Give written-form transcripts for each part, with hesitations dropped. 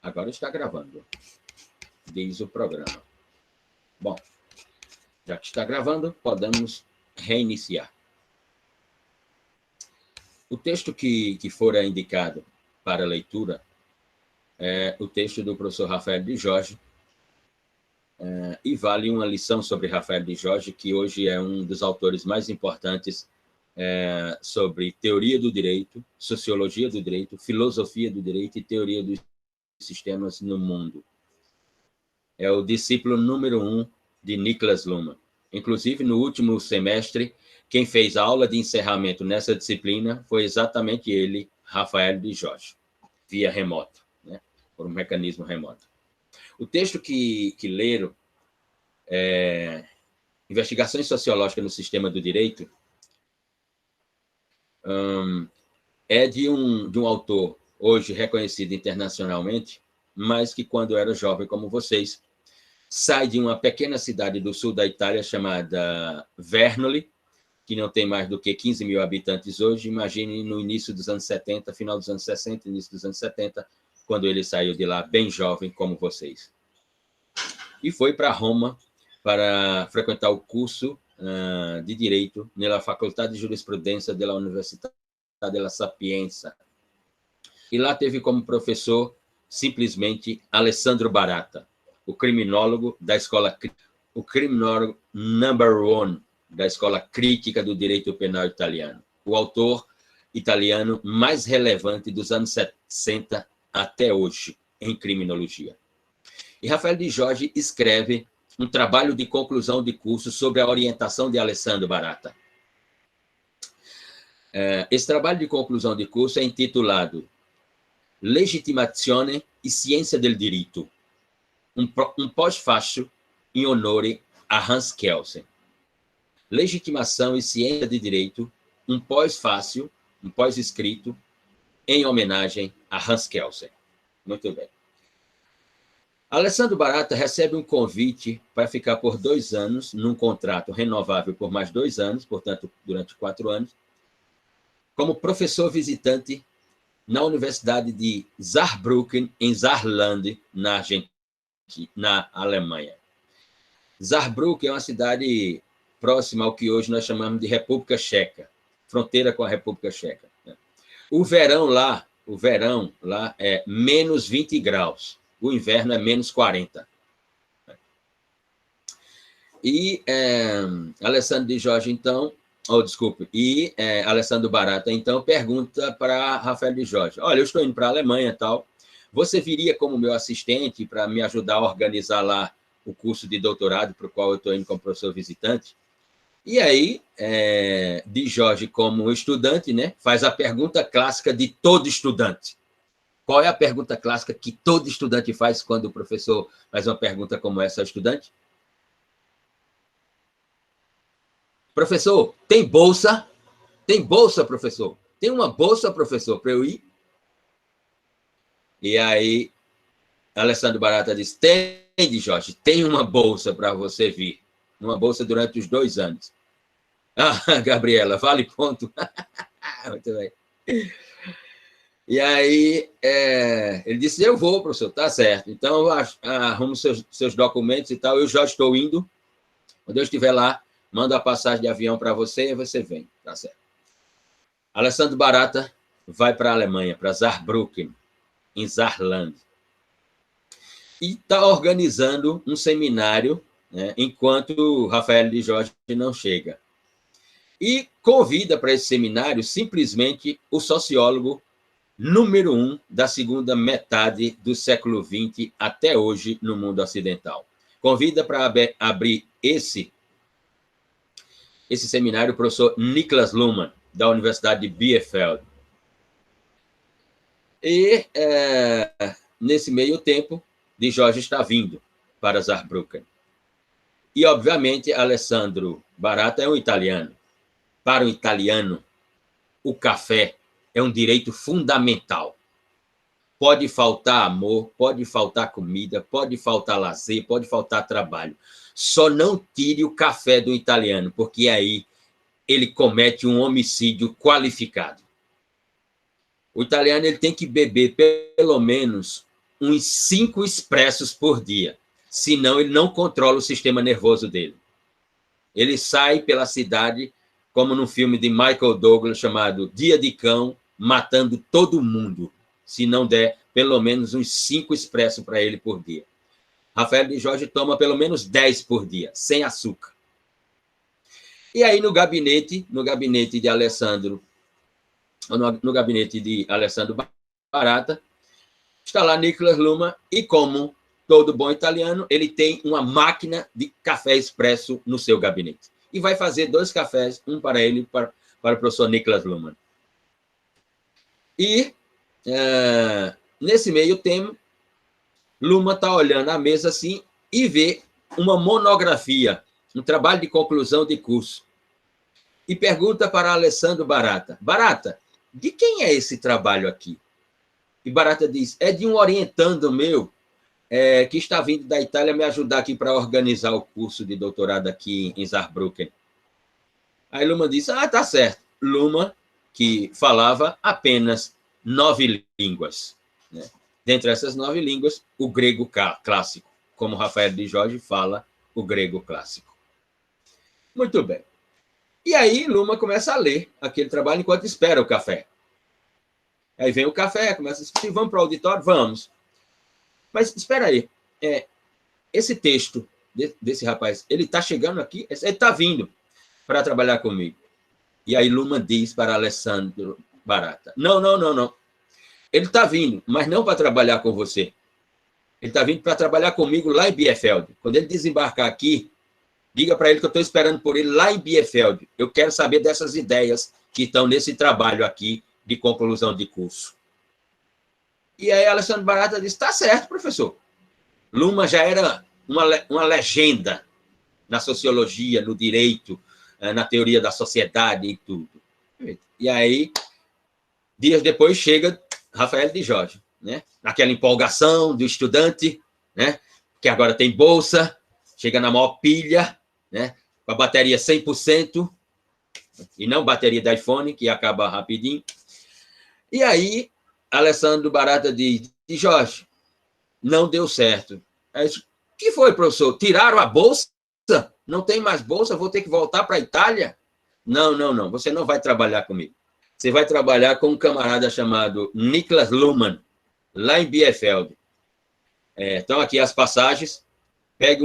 Agora está gravando, diz o programa. Bom, já que está gravando, podemos reiniciar. O texto que fora indicado para leitura é o texto do professor Rafael de Jorge, e vale uma lição sobre Rafael de Jorge, que hoje é um dos autores mais importantes sobre teoria do direito, sociologia do direito, filosofia do direito e teoria dos sistemas no mundo. É o discípulo número 1 de Niklas Luhmann. Inclusive, no último semestre, quem fez a aula de encerramento nessa disciplina foi exatamente ele, Rafael de Jorge, via remoto, né? Por um mecanismo remoto. O texto que leram, Investigações Sociológicas no Sistema do Direito, é de um autor hoje reconhecido internacionalmente, mas que, quando era jovem como vocês, sai de uma pequena cidade do sul da Itália chamada Vernoli, que não tem mais do que 15 mil habitantes hoje. Imagine no início dos anos 70, final dos anos 60, início dos anos 70, quando ele saiu de lá bem jovem como vocês. E foi para Roma para frequentar o curso de Direito na Faculdade de Jurisprudência da Universidade della Sapienza. E lá teve como professor simplesmente Alessandro Barata, o criminólogo da escola, o criminólogo number one da escola crítica do direito penal italiano, o autor italiano mais relevante dos anos 60 até hoje em criminologia. E Rafael de Jorge escreve um trabalho de conclusão de curso sobre a orientação de Alessandro Barata. Esse trabalho de conclusão de curso é intitulado Legitimazione e Ciência del Diritto, um pós-fácio em honore a Hans Kelsen. Legitimação e Ciência de Direito, um pós-fácio, um pós-escrito, em homenagem a Hans Kelsen. Muito bem. Alessandro Barata recebe um convite para ficar por 2 anos, num contrato renovável por mais 2 anos, portanto, durante 4 anos, como professor visitante na Universidade de Saarbrücken, em Saarland, na Alemanha. Saarbrücken é uma cidade próxima ao que hoje nós chamamos de República Tcheca, fronteira com a República Tcheca. O verão lá é menos 20 graus, o inverno é menos 40. E Alessandro de Jorge, então, Alessandro Barata, então, pergunta para Rafael de Jorge: olha, eu estou indo para a Alemanha e tal, você viria como meu assistente para me ajudar a organizar lá o curso de doutorado para o qual eu estou indo como professor visitante? E aí, de Jorge, como estudante, né, faz a pergunta clássica de todo estudante. Qual é a pergunta clássica que todo estudante faz quando o professor faz uma pergunta como essa ao estudante? Professor, tem bolsa? Tem bolsa, professor? Tem uma bolsa, professor, para eu ir? E aí, Alessandro Barata diz: tem, de Jorge, tem uma bolsa para você vir. Uma bolsa durante os 2 anos. Ah, Gabriela, vale ponto. Muito bem. E aí, ele disse: eu vou, professor, tá certo. Então, eu arrumo seus documentos e tal, eu já estou indo. Quando eu estiver lá, mando a passagem de avião para você e você vem, tá certo. Alessandro Barata vai para a Alemanha, para Saarbrücken, em Saarland. E está organizando um seminário, né, enquanto Rafael de Jorge não chega. E convida para esse seminário simplesmente o sociólogo número 1 da segunda metade do século XX até hoje no mundo ocidental. Convida para abrir esse seminário o professor Niklas Luhmann, da Universidade de Bielefeld. E, nesse meio tempo, de Jorge está vindo para Saarbrücken. E, obviamente, Alessandro Barata é um italiano. Para o italiano, o café é um direito fundamental. Pode faltar amor, pode faltar comida, pode faltar lazer, pode faltar trabalho. Só não tire o café do italiano, porque aí ele comete um homicídio qualificado. O italiano ele tem que beber pelo menos uns 5 expressos por dia. Senão, ele não controla o sistema nervoso dele. Ele sai pela cidade, como num filme de Michael Douglas chamado Dia de Cão, matando todo mundo, se não der pelo menos uns 5 expressos para ele por dia. Rafael de Jorge toma pelo menos 10 por dia, sem açúcar. E aí, no gabinete de Alessandro, no gabinete de Alessandro Barata, está lá Nicolas Luhmann, e como todo bom italiano, ele tem uma máquina de café expresso no seu gabinete. E vai fazer 2 cafés, um para ele e para o professor Nicolas Luhmann. E, nesse meio tempo, Luhmann está olhando a mesa assim e vê uma monografia, um trabalho de conclusão de curso. E pergunta para Alessandro Barata: Barata, de quem é esse trabalho aqui? E Barata diz: é de um orientando meu, que está vindo da Itália me ajudar aqui para organizar o curso de doutorado aqui em Saarbrücken. Aí Luhmann disse: tá certo. Luhmann, que falava apenas 9 línguas, né? Dentre essas 9 línguas, o grego clássico, como Rafael de Jorge fala o grego clássico. Muito bem. E aí Luhmann começa a ler aquele trabalho enquanto espera o café. Aí vem o café, começa a discutir: vamos para o auditório? Vamos. Mas espera aí, esse texto desse rapaz, ele está chegando aqui, ele está vindo para trabalhar comigo. E aí Luhmann diz para Alessandro Barata: não. Ele está vindo, mas não para trabalhar com você. Ele está vindo para trabalhar comigo lá em Bielefeld. Quando ele desembarcar aqui, diga para ele que eu estou esperando por ele lá em Bielefeld. Eu quero saber dessas ideias que estão nesse trabalho aqui de conclusão de curso. E aí Alessandro Barata disse: está certo, professor. Luhmann já era uma legenda na sociologia, no direito, na teoria da sociedade e tudo. E aí, dias depois, chega Rafael de Jorge, né? Naquela empolgação do estudante, né? Que agora tem bolsa, chega na maior pilha, né? Com a bateria 100%, e não bateria da iPhone, que acaba rapidinho. E aí, Alessandro Barata diz: Jorge, não deu certo. Aí, o que foi, professor? Tiraram a bolsa? Não tem mais bolsa? Vou ter que voltar para a Itália? Não. Você não vai trabalhar comigo. Você vai trabalhar com um camarada chamado Niklas Luhmann, lá em Bielefeld. Então, aqui as passagens. Pegue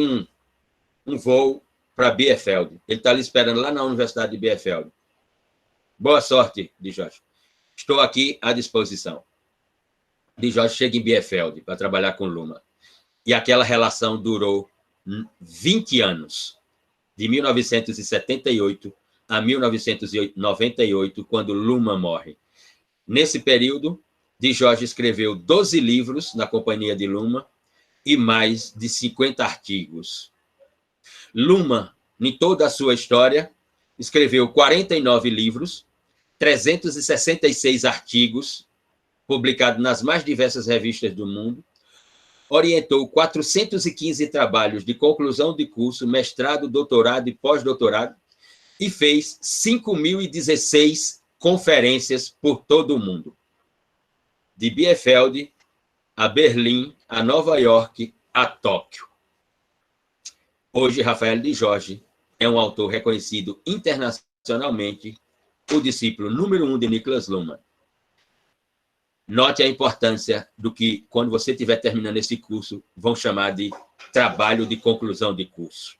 um voo para Bielefeld. Ele está ali esperando lá na Universidade de Bielefeld. Boa sorte, de Jorge. Estou aqui à disposição. De Jorge chega em Bielefeld para trabalhar com Luhmann. E aquela relação durou 20 anos, de 1978 a 1998, quando Luhmann morre. Nesse período, de Jorge escreveu 12 livros na companhia de Luhmann e mais de 50 artigos. Luhmann, em toda a sua história, escreveu 49 livros, 366 artigos, publicados nas mais diversas revistas do mundo, orientou 415 trabalhos de conclusão de curso, mestrado, doutorado e pós-doutorado, e fez 5.016 conferências por todo o mundo, de Bielefeld a Berlim, a Nova York, a Tóquio. Hoje, Rafael de Jorge é um autor reconhecido internacionalmente, o discípulo número 1 de Niklas Luhmann. Note a importância do que, quando você estiver terminando esse curso, vão chamar de trabalho de conclusão de curso.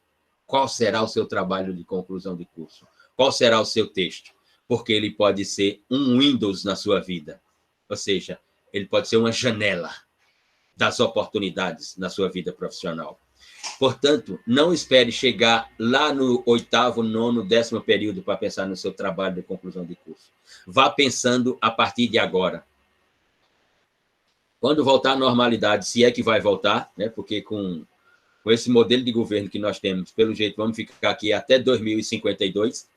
Qual será o seu trabalho de conclusão de curso? Qual será o seu texto? Porque ele pode ser um Windows na sua vida. Ou seja, ele pode ser uma janela das oportunidades na sua vida profissional. Portanto, não espere chegar lá no 8º, 9º, 10º período para pensar no seu trabalho de conclusão de curso. Vá pensando a partir de agora. Quando voltar à normalidade, se é que vai voltar, né? Porque com esse modelo de governo que nós temos, pelo jeito, vamos ficar aqui até 2052,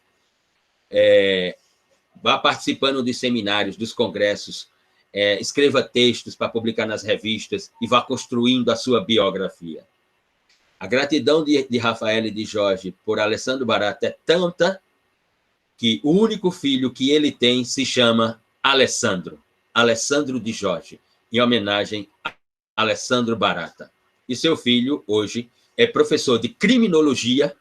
vá participando dos seminários, dos congressos, escreva textos para publicar nas revistas e vá construindo a sua biografia. A gratidão de Rafael e de Jorge por Alessandro Barata é tanta que o único filho que ele tem se chama Alessandro de Jorge, em homenagem Alessandro Barata. E seu filho, hoje, é professor de criminologia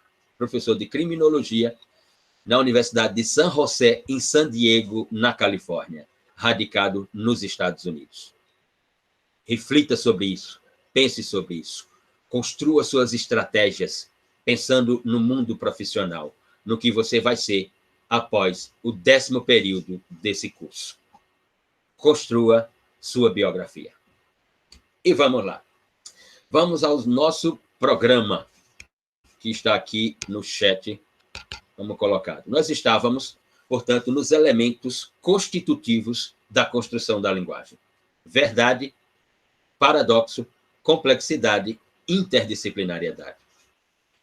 na Universidade de San José, em San Diego, na Califórnia, radicado nos Estados Unidos. Reflita sobre isso, pense sobre isso, construa suas estratégias, pensando no mundo profissional, no que você vai ser após o 10º período desse curso. Construa sua biografia. E vamos lá. Vamos ao nosso programa, que está aqui no chat, como colocado. Nós estávamos, portanto, nos elementos constitutivos da construção da linguagem. Verdade, paradoxo, complexidade, interdisciplinariedade.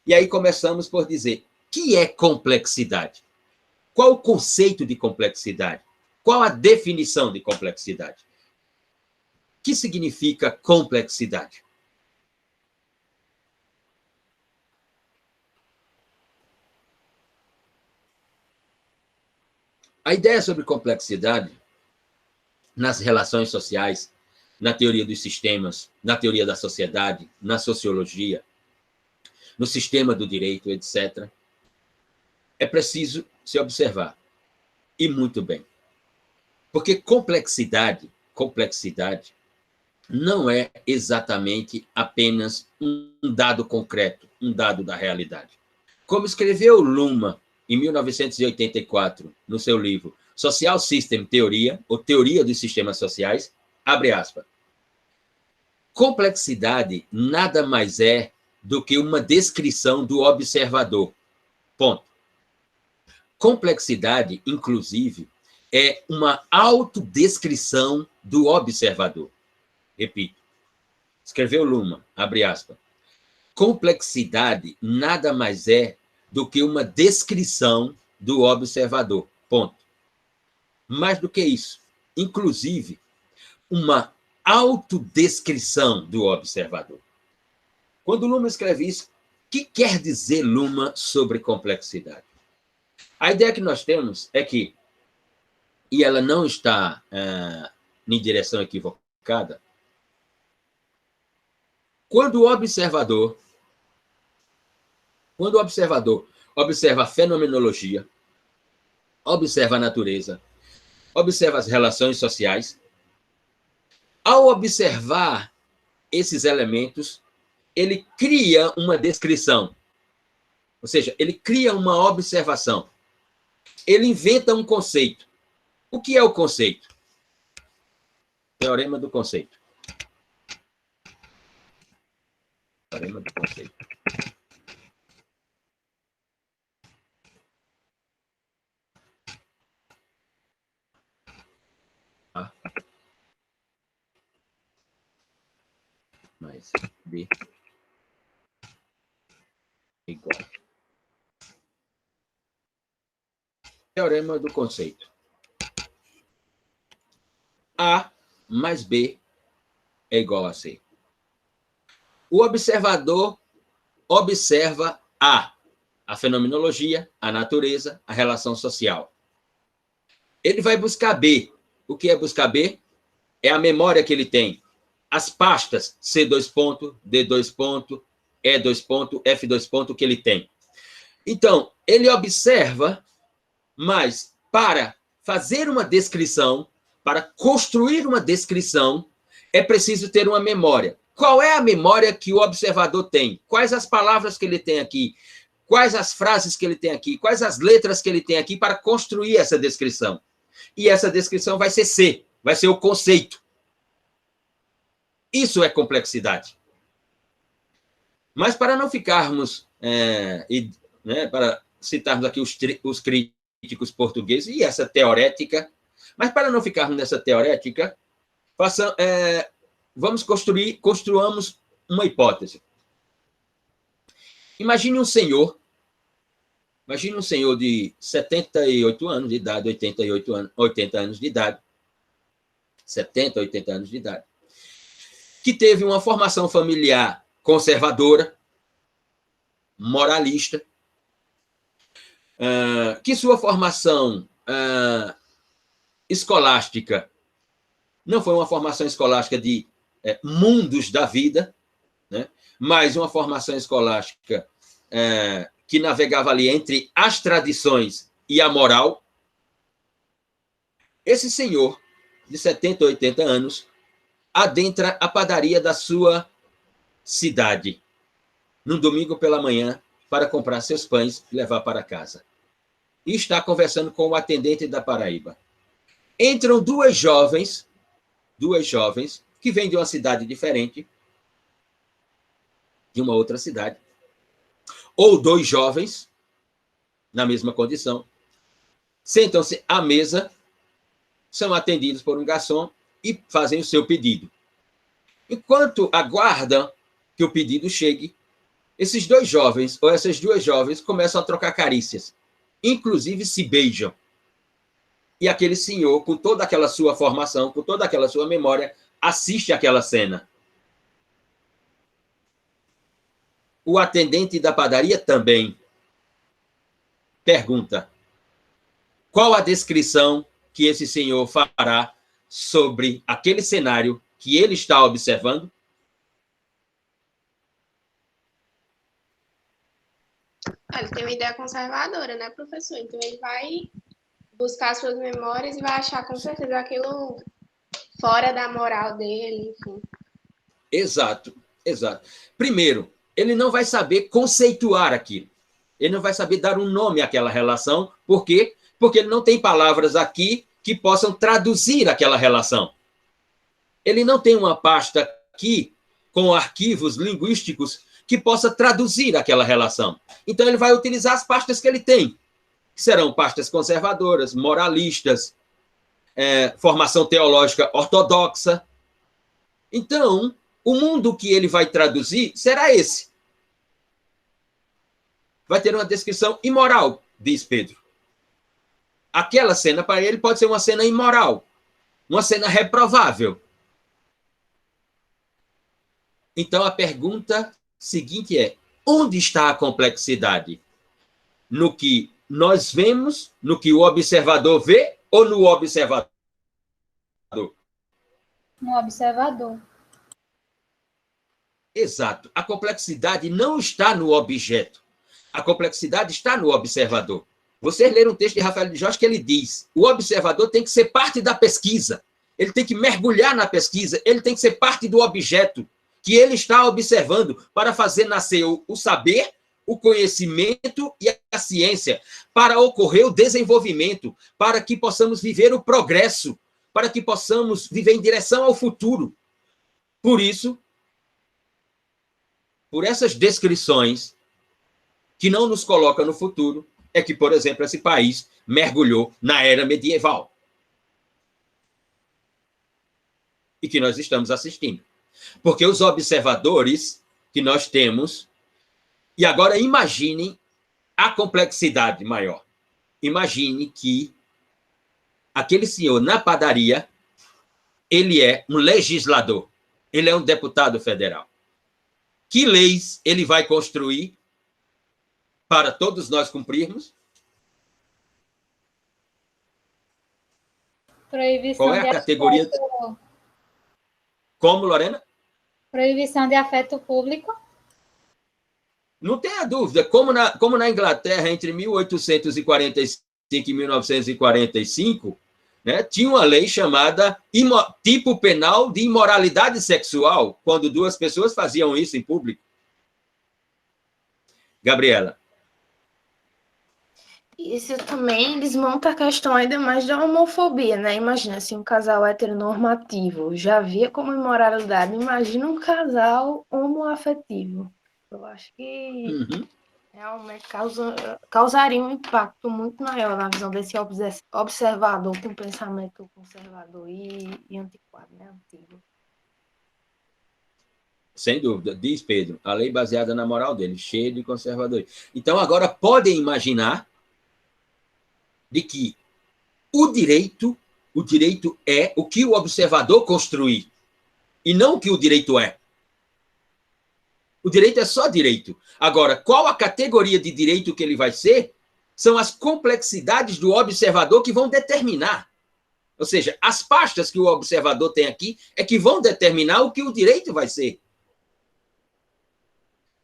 E aí começamos por dizer, o que é complexidade? Qual o conceito de complexidade? Qual a definição de complexidade? O que significa complexidade? A ideia sobre complexidade nas relações sociais, na teoria dos sistemas, na teoria da sociedade, na sociologia, no sistema do direito, etc., é preciso se observar. E muito bem. Porque complexidade não é exatamente apenas um dado concreto, um dado da realidade. Como escreveu Luhmann, em 1984, no seu livro Social System Theory, ou Teoria dos Sistemas Sociais, abre aspas, complexidade nada mais é do que uma descrição do observador. Ponto. Complexidade, inclusive, é uma autodescrição do observador. Repito. Escreveu Luhmann, abre aspas. Complexidade nada mais é do que uma descrição do observador. Ponto. Mais do que isso, inclusive, uma autodescrição do observador. Quando Luhmann escreve isso, o que quer dizer Luhmann sobre complexidade? A ideia que nós temos é que, e ela não está em direção equivocada, quando o observador observa a fenomenologia, observa a natureza, observa as relações sociais, ao observar esses elementos, ele cria uma descrição, ou seja, ele cria uma observação, ele inventa um conceito. O que é o conceito? Teorema do conceito. Teorema do conceito. A mais B igual. Teorema do conceito. A mais B é igual a C. O observador observa a fenomenologia, a natureza, a relação social. Ele vai buscar B. O que é buscar B? É a memória que ele tem. As pastas C2 ponto, D2 ponto, E2 ponto, F2 ponto que ele tem. Então, ele observa, mas para fazer uma descrição, para construir uma descrição, é preciso ter uma memória. Qual é a memória que o observador tem? Quais as palavras que ele tem aqui? Quais as frases que ele tem aqui? Quais as letras que ele tem aqui para construir essa descrição? E essa descrição vai ser C, vai ser o conceito. Isso é complexidade. Mas para não ficarmos, para citarmos aqui os críticos portugueses e essa teorética, mas para não ficarmos nessa teorética, construamos uma hipótese. Imagine um senhor de 78 anos de idade, 80 anos de idade, 70, 80 anos de idade, que teve uma formação familiar conservadora, moralista, que sua formação escolástica não foi uma formação escolástica de mundos da vida, né? Mais uma formação escolástica que navegava ali entre as tradições e a moral. Esse senhor, de 70, 80 anos, adentra a padaria da sua cidade, num domingo pela manhã, para comprar seus pães e levar para casa. E está conversando com o atendente da Paraíba. Entram duas jovens que vêm de uma cidade diferente, de uma outra cidade, ou dois jovens, na mesma condição, sentam-se à mesa, são atendidos por um garçom e fazem o seu pedido. Enquanto aguardam que o pedido chegue, esses dois jovens, ou essas duas jovens, começam a trocar carícias, inclusive se beijam. E aquele senhor, com toda aquela sua formação, com toda aquela sua memória, assiste aquela cena. O atendente da padaria também pergunta: qual a descrição que esse senhor fará sobre aquele cenário que ele está observando? Ele tem uma ideia conservadora, né, professor? Então ele vai buscar as suas memórias e vai achar com certeza aquilo fora da moral dele, enfim. Exato, exato. Primeiro, ele não vai saber conceituar aquilo. Ele não vai saber dar um nome àquela relação. Por quê? Porque ele não tem palavras aqui que possam traduzir aquela relação. Ele não tem uma pasta aqui com arquivos linguísticos que possa traduzir aquela relação. Então, ele vai utilizar as pastas que ele tem, que serão pastas conservadoras, moralistas, formação teológica ortodoxa. Então, o mundo que ele vai traduzir será esse. Vai ter uma descrição imoral, diz Pedro. Aquela cena, para ele, pode ser uma cena imoral, uma cena reprovável. Então, a pergunta seguinte é: onde está a complexidade? No que nós vemos, no que o observador vê, ou no observador? No observador. Exato. A complexidade não está no objeto. A complexidade está no observador. Vocês leram um texto de Rafael de Jorge que ele diz: o observador tem que ser parte da pesquisa. Ele tem que mergulhar na pesquisa. Ele tem que ser parte do objeto que ele está observando para fazer nascer o saber, o conhecimento e a ciência, para ocorrer o desenvolvimento, para que possamos viver o progresso, para que possamos viver em direção ao futuro. Por isso, por essas descrições que não nos colocam no futuro, é que, por exemplo, esse país mergulhou na era medieval. E que nós estamos assistindo. Porque os observadores que nós temos... E agora imaginem a complexidade maior. Imagine que aquele senhor na padaria, ele é um legislador, ele é um deputado federal. Que leis ele vai construir para todos nós cumprirmos? Proibição. Qual é a categoria? Como, Lorena? Proibição de afeto público. Não tenha dúvida, como na Inglaterra, entre 1845 e 1945, né, tinha uma lei chamada tipo penal de imoralidade sexual, quando duas pessoas faziam isso em público. Gabriela. Isso também desmonta a questão ainda mais da homofobia, né? Imagina, se um casal heteronormativo já via como imoralidade, imagina um casal homoafetivo. Eu acho que realmente causaria um impacto muito maior na visão desse observador com pensamento conservador e antiquado, né? Antigo. Sem dúvida, diz Pedro, a lei baseada na moral dele, cheia de conservadores. Então, agora podem imaginar de que o direito é o que o observador construir, e não o que o direito é. O direito é só direito. Agora, qual a categoria de direito que ele vai ser, são as complexidades do observador que vão determinar. Ou seja, as pastas que o observador tem aqui é que vão determinar o que o direito vai ser.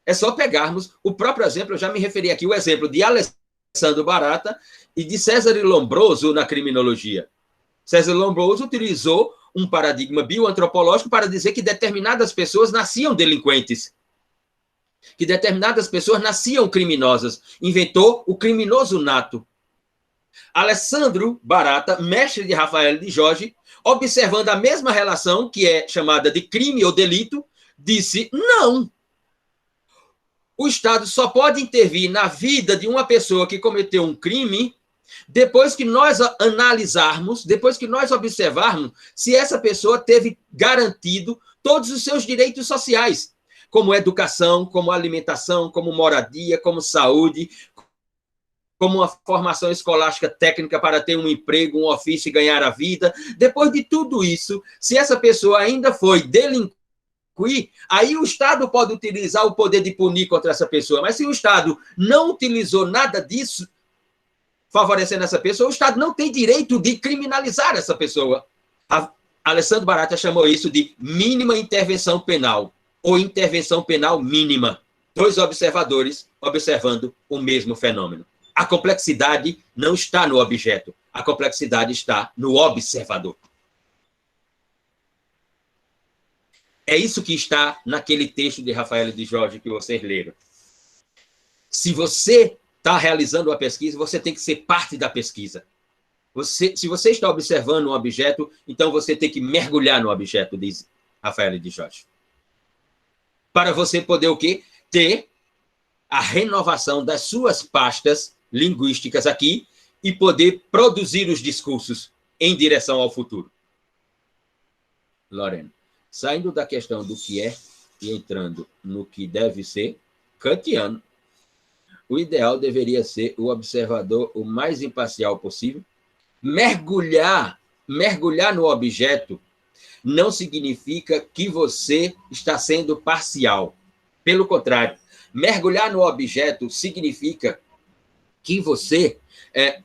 É só pegarmos o próprio exemplo, eu já me referi aqui, o exemplo de Alessandro Barata e de César Lombroso na criminologia. César Lombroso utilizou um paradigma bioantropológico para dizer que determinadas pessoas nasciam delinquentes, que determinadas pessoas nasciam criminosas. Inventou o criminoso nato. Alessandro Barata, mestre de Rafael de Jorge, observando a mesma relação, que é chamada de crime ou delito, disse, não, o Estado só pode intervir na vida de uma pessoa que cometeu um crime depois que nós analisarmos, depois que nós observarmos se essa pessoa teve garantido todos os seus direitos sociais, como educação, como alimentação, como moradia, como saúde, como uma formação escolástica técnica para ter um emprego, um ofício e ganhar a vida. Depois de tudo isso, se essa pessoa ainda foi delinquente, aí o Estado pode utilizar o poder de punir contra essa pessoa. Mas se o Estado não utilizou nada disso, favorecendo essa pessoa, o Estado não tem direito de criminalizar essa pessoa. Alessandro Barata chamou isso de mínima intervenção penal, ou intervenção penal mínima. Dois observadores observando o mesmo fenômeno. A complexidade não está no objeto, a complexidade está no observador. É isso que está naquele texto de Rafael de Jorge que vocês leram. Se você está realizando a pesquisa, você tem que ser parte da pesquisa. Se você está observando um objeto, então você tem que mergulhar no objeto, diz Rafael de Jorge. Para você poder o quê? Ter a renovação das suas pastas linguísticas aqui e poder produzir os discursos em direção ao futuro. Lorena, saindo da questão do que é e entrando no que deve ser, kantiano, o ideal deveria ser o observador o mais imparcial possível. Mergulhar no objeto não significa que você está sendo parcial. Pelo contrário, mergulhar no objeto significa que você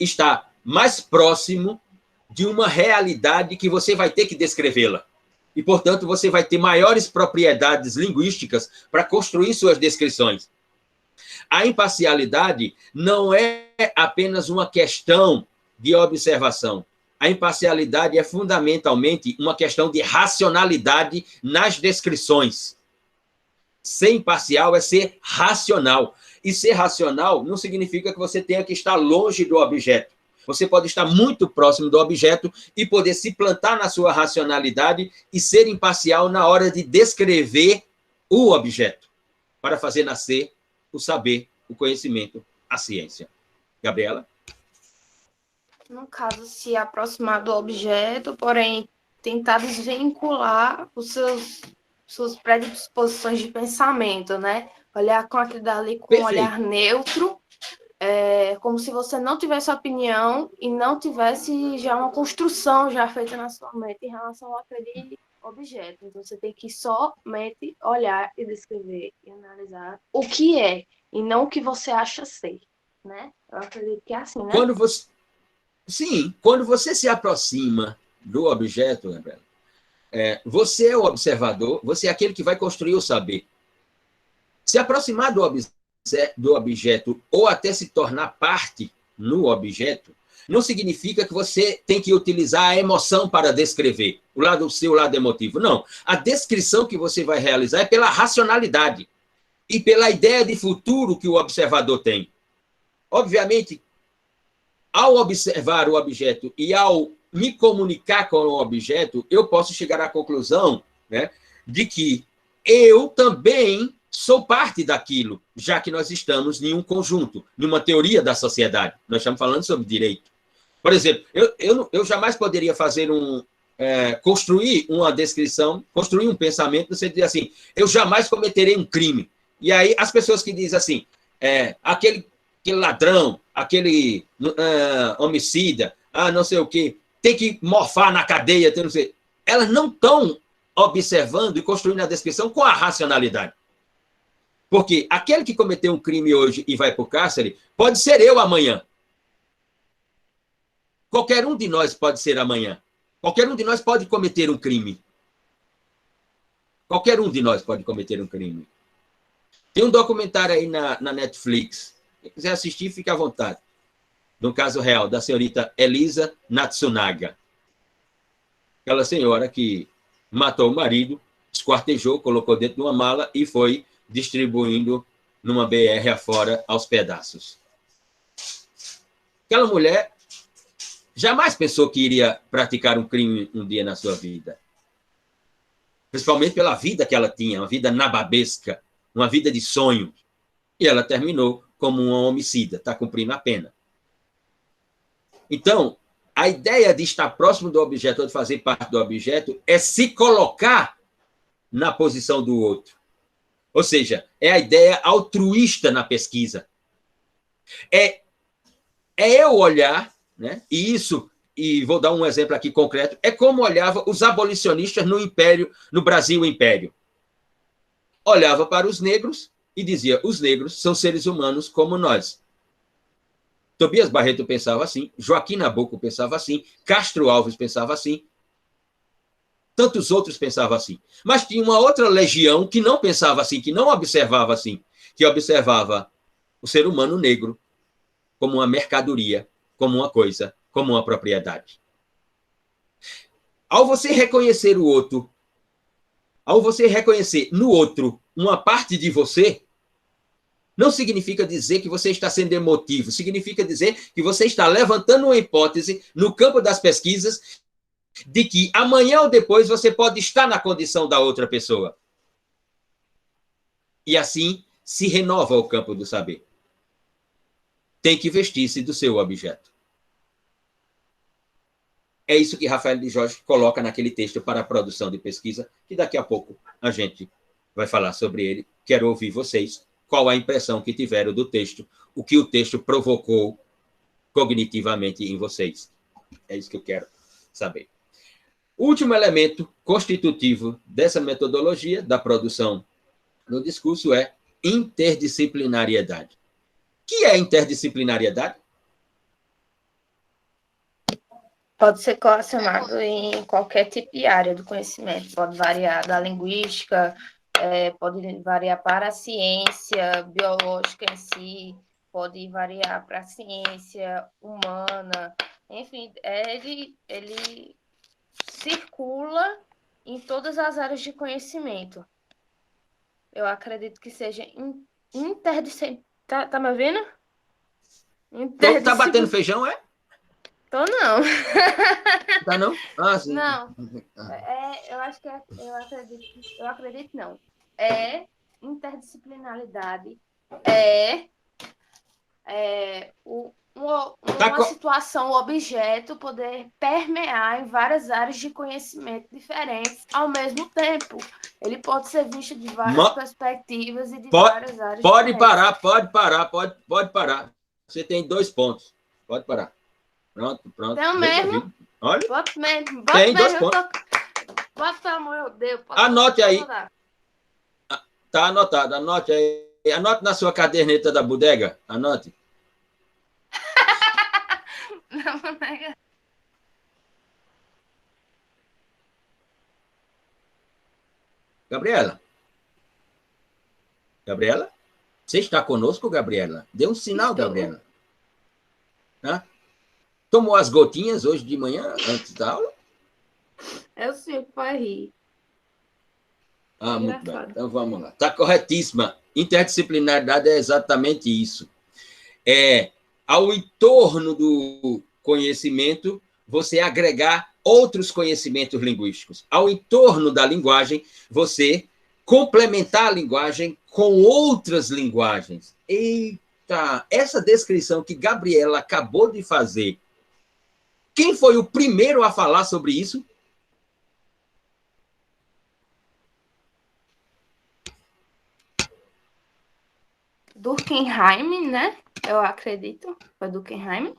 está mais próximo de uma realidade que você vai ter que descrevê-la. E, portanto, você vai ter maiores propriedades linguísticas para construir suas descrições. A imparcialidade não é apenas uma questão de observação. A imparcialidade é fundamentalmente uma questão de racionalidade nas descrições. Ser imparcial é ser racional. E ser racional não significa que você tenha que estar longe do objeto. Você pode estar muito próximo do objeto e poder se plantar na sua racionalidade e ser imparcial na hora de descrever o objeto, para fazer nascer o saber, o conhecimento, a ciência. Gabriela? No caso, se aproximar do objeto, porém tentar desvincular suas predisposições de pensamento, né? Olhar com aquilo dali com um olhar neutro, como se você não tivesse opinião e não tivesse já uma construção já feita na sua mente em relação àquele objeto. Então, você tem que somente olhar e descrever e analisar o que é, e não o que você acha ser, né? Eu acredito que é assim, né? Quando você se aproxima do objeto, Gabriela, você é o observador, você é aquele que vai construir o saber. Se aproximar do objeto ou até se tornar parte no objeto, não significa que você tem que utilizar a emoção para descrever, o seu lado emotivo. Não. A descrição que você vai realizar é pela racionalidade e pela ideia de futuro que o observador tem. Obviamente, ao observar o objeto e ao me comunicar com o objeto, eu posso chegar à conclusão, né, de que eu também sou parte daquilo, já que nós estamos em um conjunto, numa teoria da sociedade. Nós estamos falando sobre direito. Por exemplo, eu jamais poderia fazer construir uma descrição, construir um pensamento, você dizer assim, eu jamais cometerei um crime. E aí as pessoas que dizem assim, aquele ladrão, aquele homicida, não sei o quê, tem que morfar na cadeia, não sei. Elas não estão observando e construindo a descrição com a racionalidade. Porque aquele que cometeu um crime hoje e vai para o cárcere, pode ser eu amanhã. Qualquer um de nós pode ser amanhã. Qualquer um de nós pode cometer um crime. Qualquer um de nós pode cometer um crime. Tem um documentário aí na Netflix. Quem quiser assistir, fique à vontade. De um caso real, da senhorita Elisa Natsunaga. Aquela senhora que matou o marido, esquartejou, colocou dentro de uma mala e foi distribuindo numa BR afora aos pedaços. Aquela mulher jamais pensou que iria praticar um crime um dia na sua vida. Principalmente pela vida que ela tinha, uma vida nababesca, uma vida de sonho. E ela terminou como uma homicida, está cumprindo a pena. Então, a ideia de estar próximo do objeto, ou de fazer parte do objeto, é se colocar na posição do outro. Ou seja, é a ideia altruísta na pesquisa. É eu olhar, né? E vou dar um exemplo aqui concreto, é como olhava os abolicionistas no Império, no Brasil Império. Olhava para os negros e dizia, os negros são seres humanos como nós. Tobias Barreto pensava assim, Joaquim Nabuco pensava assim, Castro Alves pensava assim, tantos outros pensavam assim. Mas tinha uma outra legião que não pensava assim, que não observava assim, que observava o ser humano negro como uma mercadoria, como uma coisa, como uma propriedade. Ao você reconhecer o outro, ao você reconhecer no outro uma parte de você, não significa dizer que você está sendo emotivo, significa dizer que você está levantando uma hipótese no campo das pesquisas de que amanhã ou depois você pode estar na condição da outra pessoa. E assim se renova o campo do saber. Tem que vestir-se do seu objeto. É isso que Rafael de Jorge coloca naquele texto para a produção de pesquisa, que daqui a pouco a gente vai falar sobre ele. Quero ouvir vocês, qual a impressão que tiveram do texto, o que o texto provocou cognitivamente em vocês. É isso que eu quero saber. O último elemento constitutivo dessa metodologia, da produção no discurso, é interdisciplinariedade. O que é interdisciplinariedade? Pode ser colecionado em qualquer tipo de área do conhecimento. Pode variar da linguística, pode variar para a ciência biológica em si, pode variar para a ciência humana. Enfim, ele circula em todas as áreas de conhecimento. Eu acredito que seja interdisciplinar. Tá me ouvindo? Tá batendo feijão, é? Tô não. Tá não? Ah, sim. Não. Eu acho que eu acredito não. É interdisciplinaridade. Uma situação, um objeto poder permear em várias áreas de conhecimento diferentes ao mesmo tempo. Ele pode ser visto de várias perspectivas e de várias áreas pode diferentes. Pode parar. Você tem 2 pontos. Pode parar. Pronto. Então mesmo? Olha. Tem 2 pontos. Bota, pelo amor de Deus. Anote aí. Tá anotado. Anote aí. Anote na sua caderneta da bodega. Anote. Gabriela? Você está conosco, Gabriela? Dê um sinal, Estou. Gabriela. Tá? Tomou as gotinhas hoje de manhã, antes da aula? É o senhor que vai rir. Muito bem. Então, vamos lá. Está corretíssima. Interdisciplinaridade é exatamente isso. Ao entorno do conhecimento, você agregar outros conhecimentos linguísticos. Ao entorno da linguagem, você complementar a linguagem com outras linguagens. Eita! Essa descrição que Gabriela acabou de fazer, quem foi o primeiro a falar sobre isso? Durkheim, né? Eu acredito. Foi Durkheim.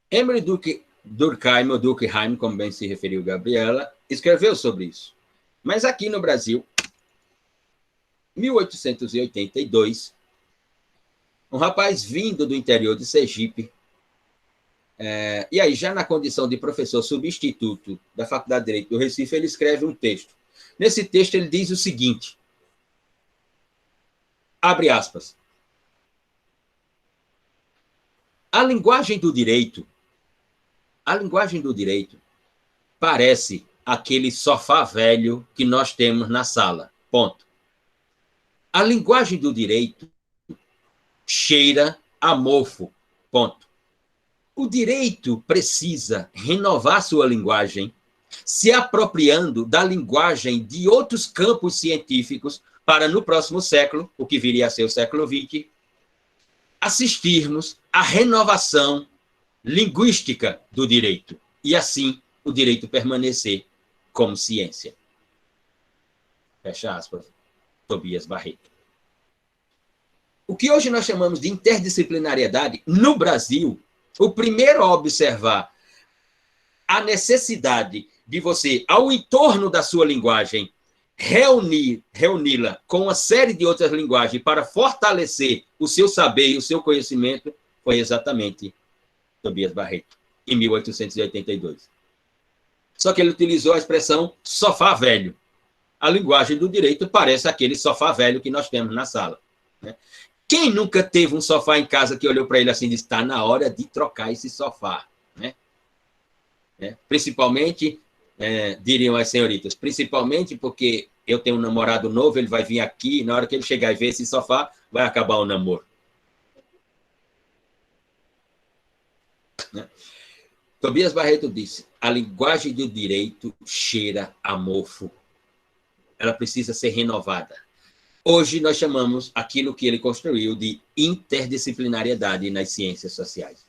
Emily Durkheim, ou Durkheim, como bem se referiu Gabriela, escreveu sobre isso. Mas aqui no Brasil, 1882, um rapaz vindo do interior de Sergipe, e aí já na condição de professor substituto da Faculdade de Direito do Recife, ele escreve um texto. Nesse texto ele diz o seguinte, abre aspas, a linguagem do direito parece aquele sofá velho que nós temos na sala, ponto. A linguagem do direito cheira a mofo, ponto. O direito precisa renovar sua linguagem, se apropriando da linguagem de outros campos científicos para, no próximo século, o que viria a ser o século XX, assistirmos à renovação linguística do direito e, assim, o direito permanecer como ciência. Fecha aspas, Tobias Barreto. O que hoje nós chamamos de interdisciplinariedade, no Brasil, o primeiro a observar a necessidade de você, ao entorno da sua linguagem, reuni-la com uma série de outras linguagens para fortalecer o seu saber e o seu conhecimento, foi exatamente Tobias Barreto, em 1882. Só que ele utilizou a expressão sofá velho. A linguagem do direito parece aquele sofá velho que nós temos na sala, né? Quem nunca teve um sofá em casa que olhou para ele assim e disse, está na hora de trocar esse sofá, né? Principalmente, diriam as senhoritas, principalmente porque eu tenho um namorado novo, ele vai vir aqui, e na hora que ele chegar e ver esse sofá, vai acabar o namoro. Né? Tobias Barreto disse, a linguagem do direito cheira a mofo. Ela precisa ser renovada. Hoje nós chamamos aquilo que ele construiu de interdisciplinariedade nas ciências sociais.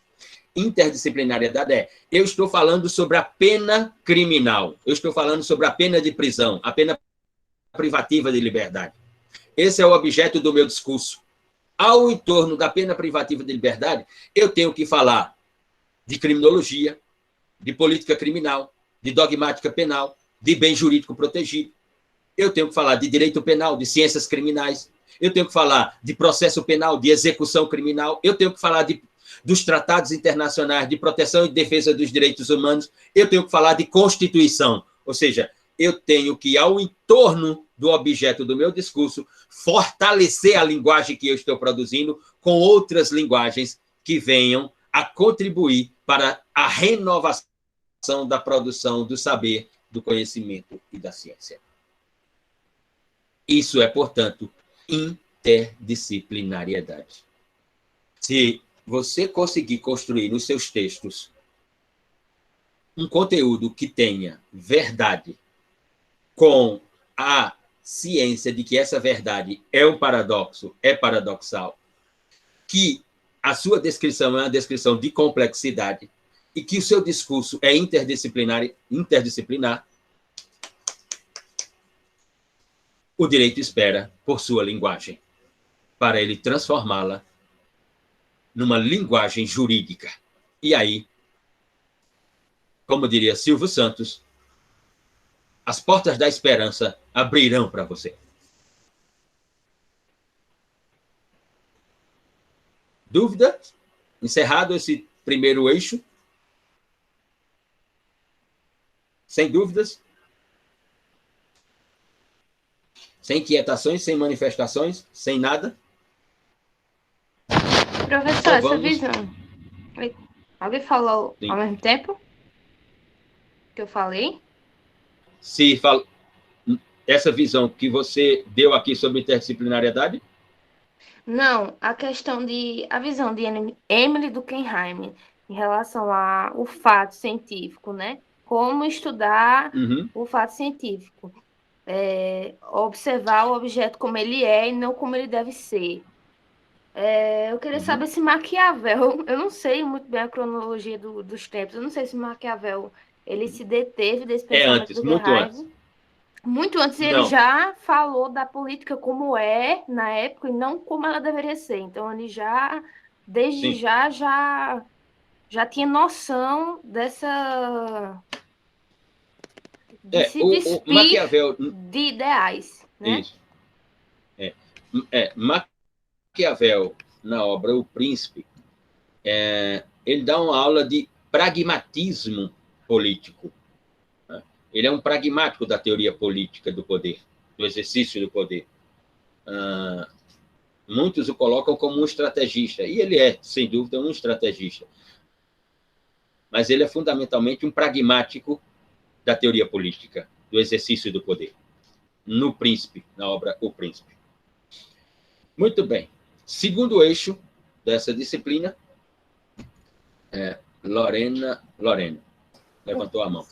Interdisciplinariedade eu estou falando sobre a pena criminal, eu estou falando sobre a pena de prisão, a pena privativa de liberdade. Esse é o objeto do meu discurso. Ao entorno da pena privativa de liberdade, eu tenho que falar de criminologia, de política criminal, de dogmática penal, de bem jurídico protegido. Eu tenho que falar de direito penal, de ciências criminais. Eu tenho que falar de processo penal, de execução criminal. Eu tenho que falar dos tratados internacionais de proteção e defesa dos direitos humanos. Eu tenho que falar de Constituição. Ou seja, eu tenho que, ao entorno do objeto do meu discurso, fortalecer a linguagem que eu estou produzindo com outras linguagens que venham a contribuir para a renovação da produção do saber, do conhecimento e da ciência. Isso é, portanto, interdisciplinariedade. Se você conseguir construir nos seus textos um conteúdo que tenha verdade com a ciência de que essa verdade é um paradoxo, é paradoxal, que a sua descrição é uma descrição de complexidade e que o seu discurso é interdisciplinar, o direito espera por sua linguagem, para ele transformá-la numa linguagem jurídica. E aí, como diria Silvio Santos, as portas da esperança abrirão para você. Dúvida? Encerrado esse primeiro eixo? Sem dúvidas? Sem inquietações, sem manifestações, sem nada? Professor, essa visão. Alguém falou Sim. Ao mesmo tempo que eu falei? Se essa visão que você deu aqui sobre interdisciplinariedade? Não, a visão de Emily Durkheim em relação ao fato científico, né? Como estudar o fato científico. Observar o objeto como ele é e não como ele deve ser. Eu queria saber se Maquiavel, eu não sei muito bem a cronologia dos tempos, eu não sei se Maquiavel ele se deteve desse pensamento do Durkheim. Muito antes ele já falou da política como é na época e não como ela deveria ser. Então ele já, desde já tinha noção dessa de se despir Maquiavel, de ideais, né? Isso. Maquiavel, na obra O Príncipe, ele dá uma aula de pragmatismo político. Né? Ele é um pragmático da teoria política do poder, do exercício do poder. Muitos o colocam como um estrategista, e ele é, sem dúvida, um estrategista. Mas ele é fundamentalmente um pragmático da teoria política, do exercício do poder. No Príncipe, na obra O Príncipe. Muito bem. Segundo eixo dessa disciplina, Lorena levantou a mão.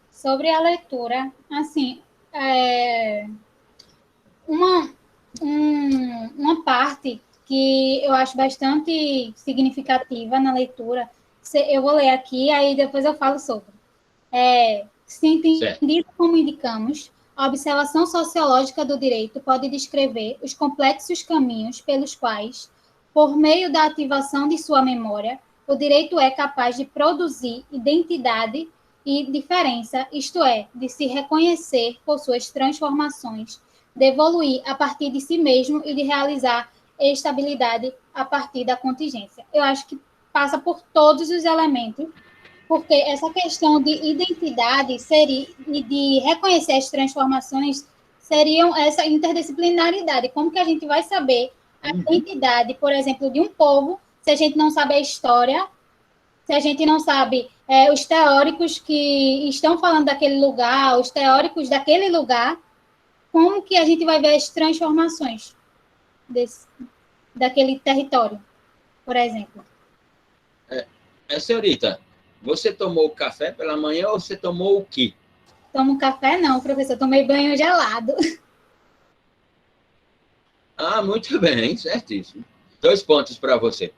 Sobre a leitura, assim, uma parte que eu acho bastante significativa na leitura, eu vou ler aqui, aí depois eu falo sobre. Se entendido como indicamos, a observação sociológica do direito pode descrever os complexos caminhos pelos quais, por meio da ativação de sua memória, o direito é capaz de produzir identidade e diferença, isto é, de se reconhecer por suas transformações, de evoluir a partir de si mesmo e de realizar estabilidade a partir da contingência. Eu acho que passa por todos os elementos, porque essa questão de identidade e de reconhecer as transformações seriam essa interdisciplinaridade. Como que a gente vai saber a identidade, por exemplo, de um povo, se a gente não sabe a história, se a gente não sabe os teóricos que estão falando daquele lugar, os teóricos daquele lugar, como que a gente vai ver as transformações daquele território, por exemplo? Senhorita, você tomou café pela manhã ou você tomou o quê? Tomo café não, professor, tomei banho gelado. Muito bem, certíssimo. 2 pontos para você.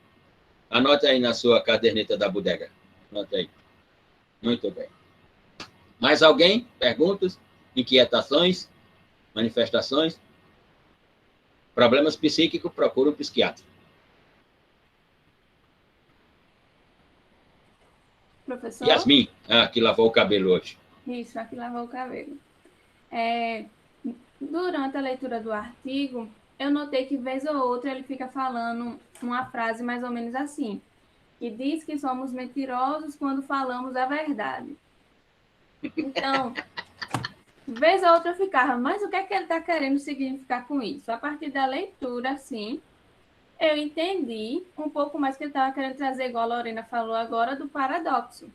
Anota aí na sua caderneta da bodega. Anota aí. Muito bem. Mais alguém? Perguntas? Inquietações? Manifestações? Problemas psíquicos? Procura um psiquiatra. Professor? Yasmin, que lavou o cabelo hoje. Isso, aqui lavou o cabelo. Durante a leitura do artigo, eu notei que, vez ou outra, ele fica falando uma frase mais ou menos assim, que diz que somos mentirosos quando falamos a verdade. Então, vez ou outra eu ficava, mas o que é que ele está querendo significar com isso? A partir da leitura, sim, eu entendi um pouco mais que ele estava querendo trazer, igual a Lorena falou agora, do paradoxo.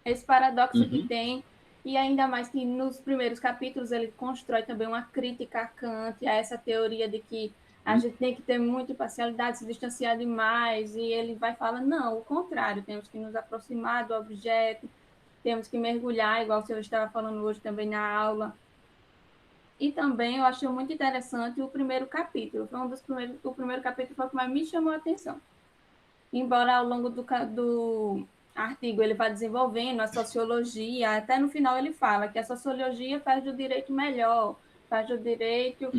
Esse paradoxo que tem, e ainda mais que nos primeiros capítulos ele constrói também uma crítica a Kant, a essa teoria de que a gente tem que ter muita imparcialidade, se distanciar demais, e ele vai falar, não, o contrário, temos que nos aproximar do objeto, temos que mergulhar, igual o senhor estava falando hoje também na aula. E também eu achei muito interessante o primeiro capítulo. Foi o primeiro capítulo foi o que mais me chamou a atenção. Embora ao longo do artigo ele vá desenvolvendo a sociologia, até no final ele fala que a sociologia faz do direito melhor, faz do direito,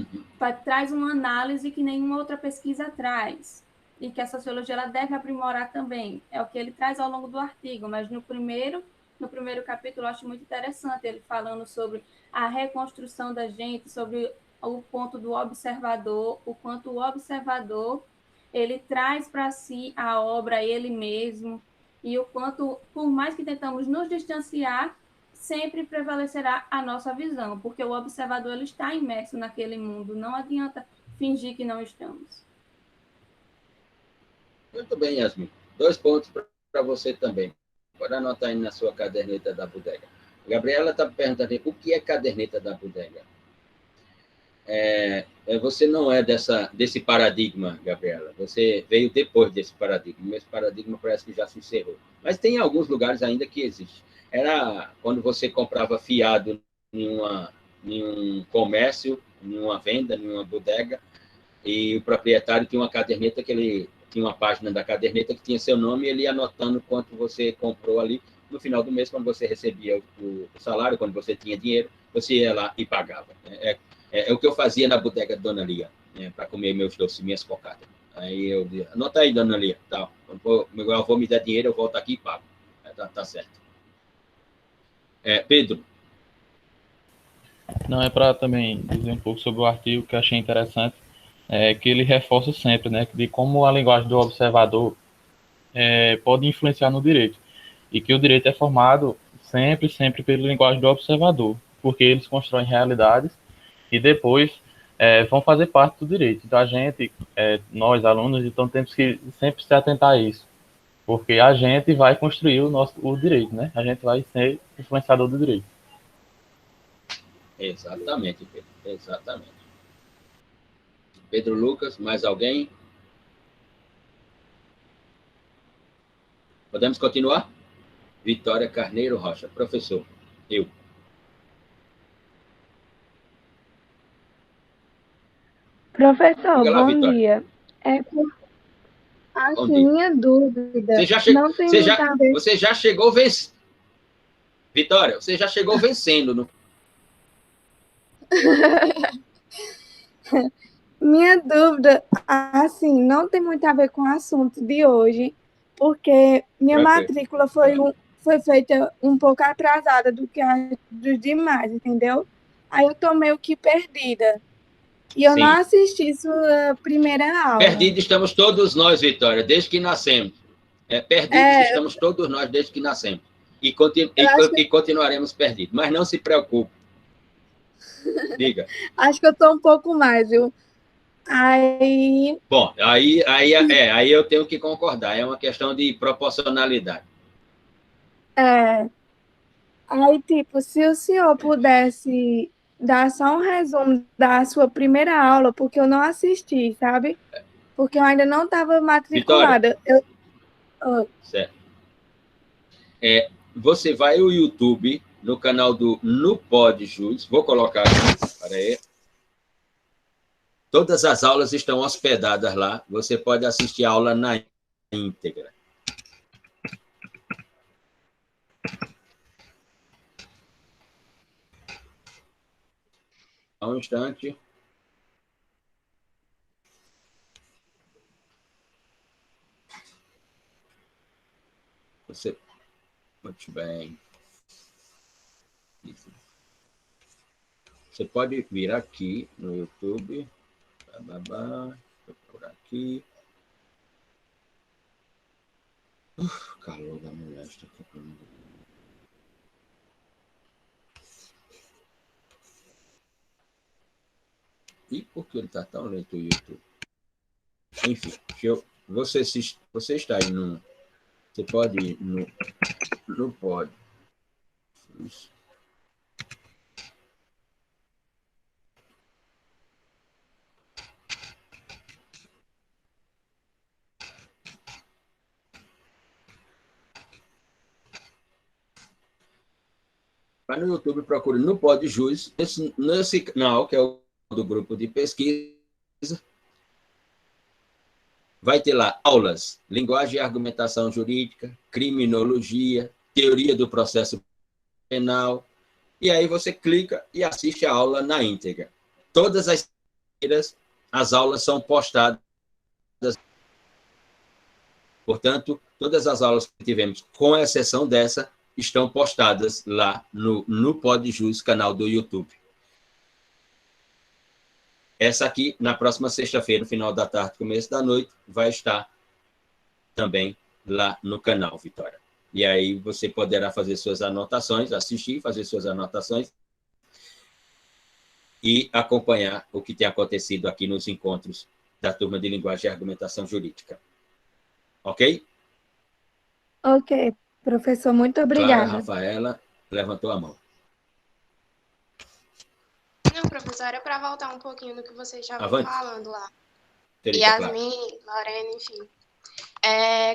traz uma análise que nenhuma outra pesquisa traz. E que a sociologia ela deve aprimorar também. É o que ele traz ao longo do artigo, mas no primeiro capítulo eu acho muito interessante ele falando sobre a reconstrução da gente, sobre o ponto do observador, o quanto o observador ele traz para si a obra ele mesmo, e o quanto, por mais que tentamos nos distanciar, sempre prevalecerá a nossa visão, porque o observador ele está imerso naquele mundo, não adianta fingir que não estamos. Muito bem, Yasmin. 2 pontos para você também. Pode anotar aí na sua caderneta da bodega. Gabriela está perguntando o que é caderneta da bodega. Você não é desse paradigma, Gabriela. Você veio depois desse paradigma. Esse paradigma parece que já se encerrou. Mas tem alguns lugares ainda que existe. Era quando você comprava fiado em um comércio, em uma venda, em uma bodega, e o proprietário tinha uma caderneta que ele tinha uma página da caderneta que tinha seu nome e ele ia anotando quanto você comprou ali. No final do mês, quando você recebia o salário, quando você tinha dinheiro, você ia lá e pagava. É o que eu fazia na bodega de Dona Lia, para comer meus doces, minhas cocadas. Aí eu dizia, anota aí, Dona Lia, tal. Quando meu avô me der dinheiro, eu volto aqui e pago. Tá certo. Pedro. Não, é para também dizer um pouco sobre o artigo que eu achei interessante. que ele reforça sempre, né, de como a linguagem do observador pode influenciar no direito, e que o direito é formado sempre pela linguagem do observador, porque eles constroem realidades e depois vão fazer parte do direito. Então a gente, nós alunos, então temos que sempre se atentar a isso, porque a gente vai construir o direito, né? A gente vai ser influenciador do direito. Exatamente, Pedro. Exatamente. Pedro Lucas, mais alguém? Podemos continuar? Vitória Carneiro Rocha, professor. Eu. Professor, Diga lá, bom Vitória. dia. Bom Assim, dia. minha dúvida Você não tem muito a ver. Você já chegou vencendo. Vitória, você já chegou vencendo, não? Minha dúvida, assim, não tem muito a ver com o assunto de hoje, porque minha matrícula foi feita um pouco atrasada do que a dos demais, entendeu? Aí eu tô meio que perdida. E eu não assisti sua primeira aula. Perdidos estamos todos nós, Vitória, desde que nascemos. Perdidos estamos todos nós desde que nascemos. E continuaremos perdidos. Mas não se preocupe. Diga. Acho que eu tô um pouco mais, viu? Aí... Bom, aí eu tenho que concordar. É uma questão de proporcionalidade. Aí, tipo, se o senhor pudesse dar só um resumo da sua primeira aula, porque eu não assisti, sabe? Porque eu ainda não estava matriculada. Certo. Você vai ao YouTube, no canal do No Pode Jus. Vou colocar aqui, para aí. Todas as aulas estão hospedadas lá. Você pode assistir a aula na íntegra. Um instante. Muito bem. Você pode vir aqui no YouTube. Vou procurar aqui. Calor da mulher. Está aqui. E por que ele está tão lento o YouTube? Enfim, você está aí no... Você pode ir no pode. Vai no YouTube, procure no Pode Jus, nesse canal, que é o do grupo de pesquisa, vai ter lá aulas, linguagem e argumentação jurídica, criminologia, teoria do processo penal, e aí você clica e assiste a aula na íntegra. Todas as aulas são postadas. Portanto, todas as aulas que tivemos, com exceção dessa, estão postadas lá no PodJus, canal do YouTube. Essa aqui, na próxima sexta-feira, no final da tarde, começo da noite, vai estar também lá no canal, Vitória. E aí você poderá fazer suas anotações, assistir, fazer suas anotações e acompanhar o que tem acontecido aqui nos encontros da turma de Linguagem e Argumentação Jurídica. Ok? Ok, professor, muito obrigada. Clara Rafaela levantou a mão. Não, professor, era para voltar um pouquinho no que vocês estavam falando lá. Yasmin, Lorena, enfim.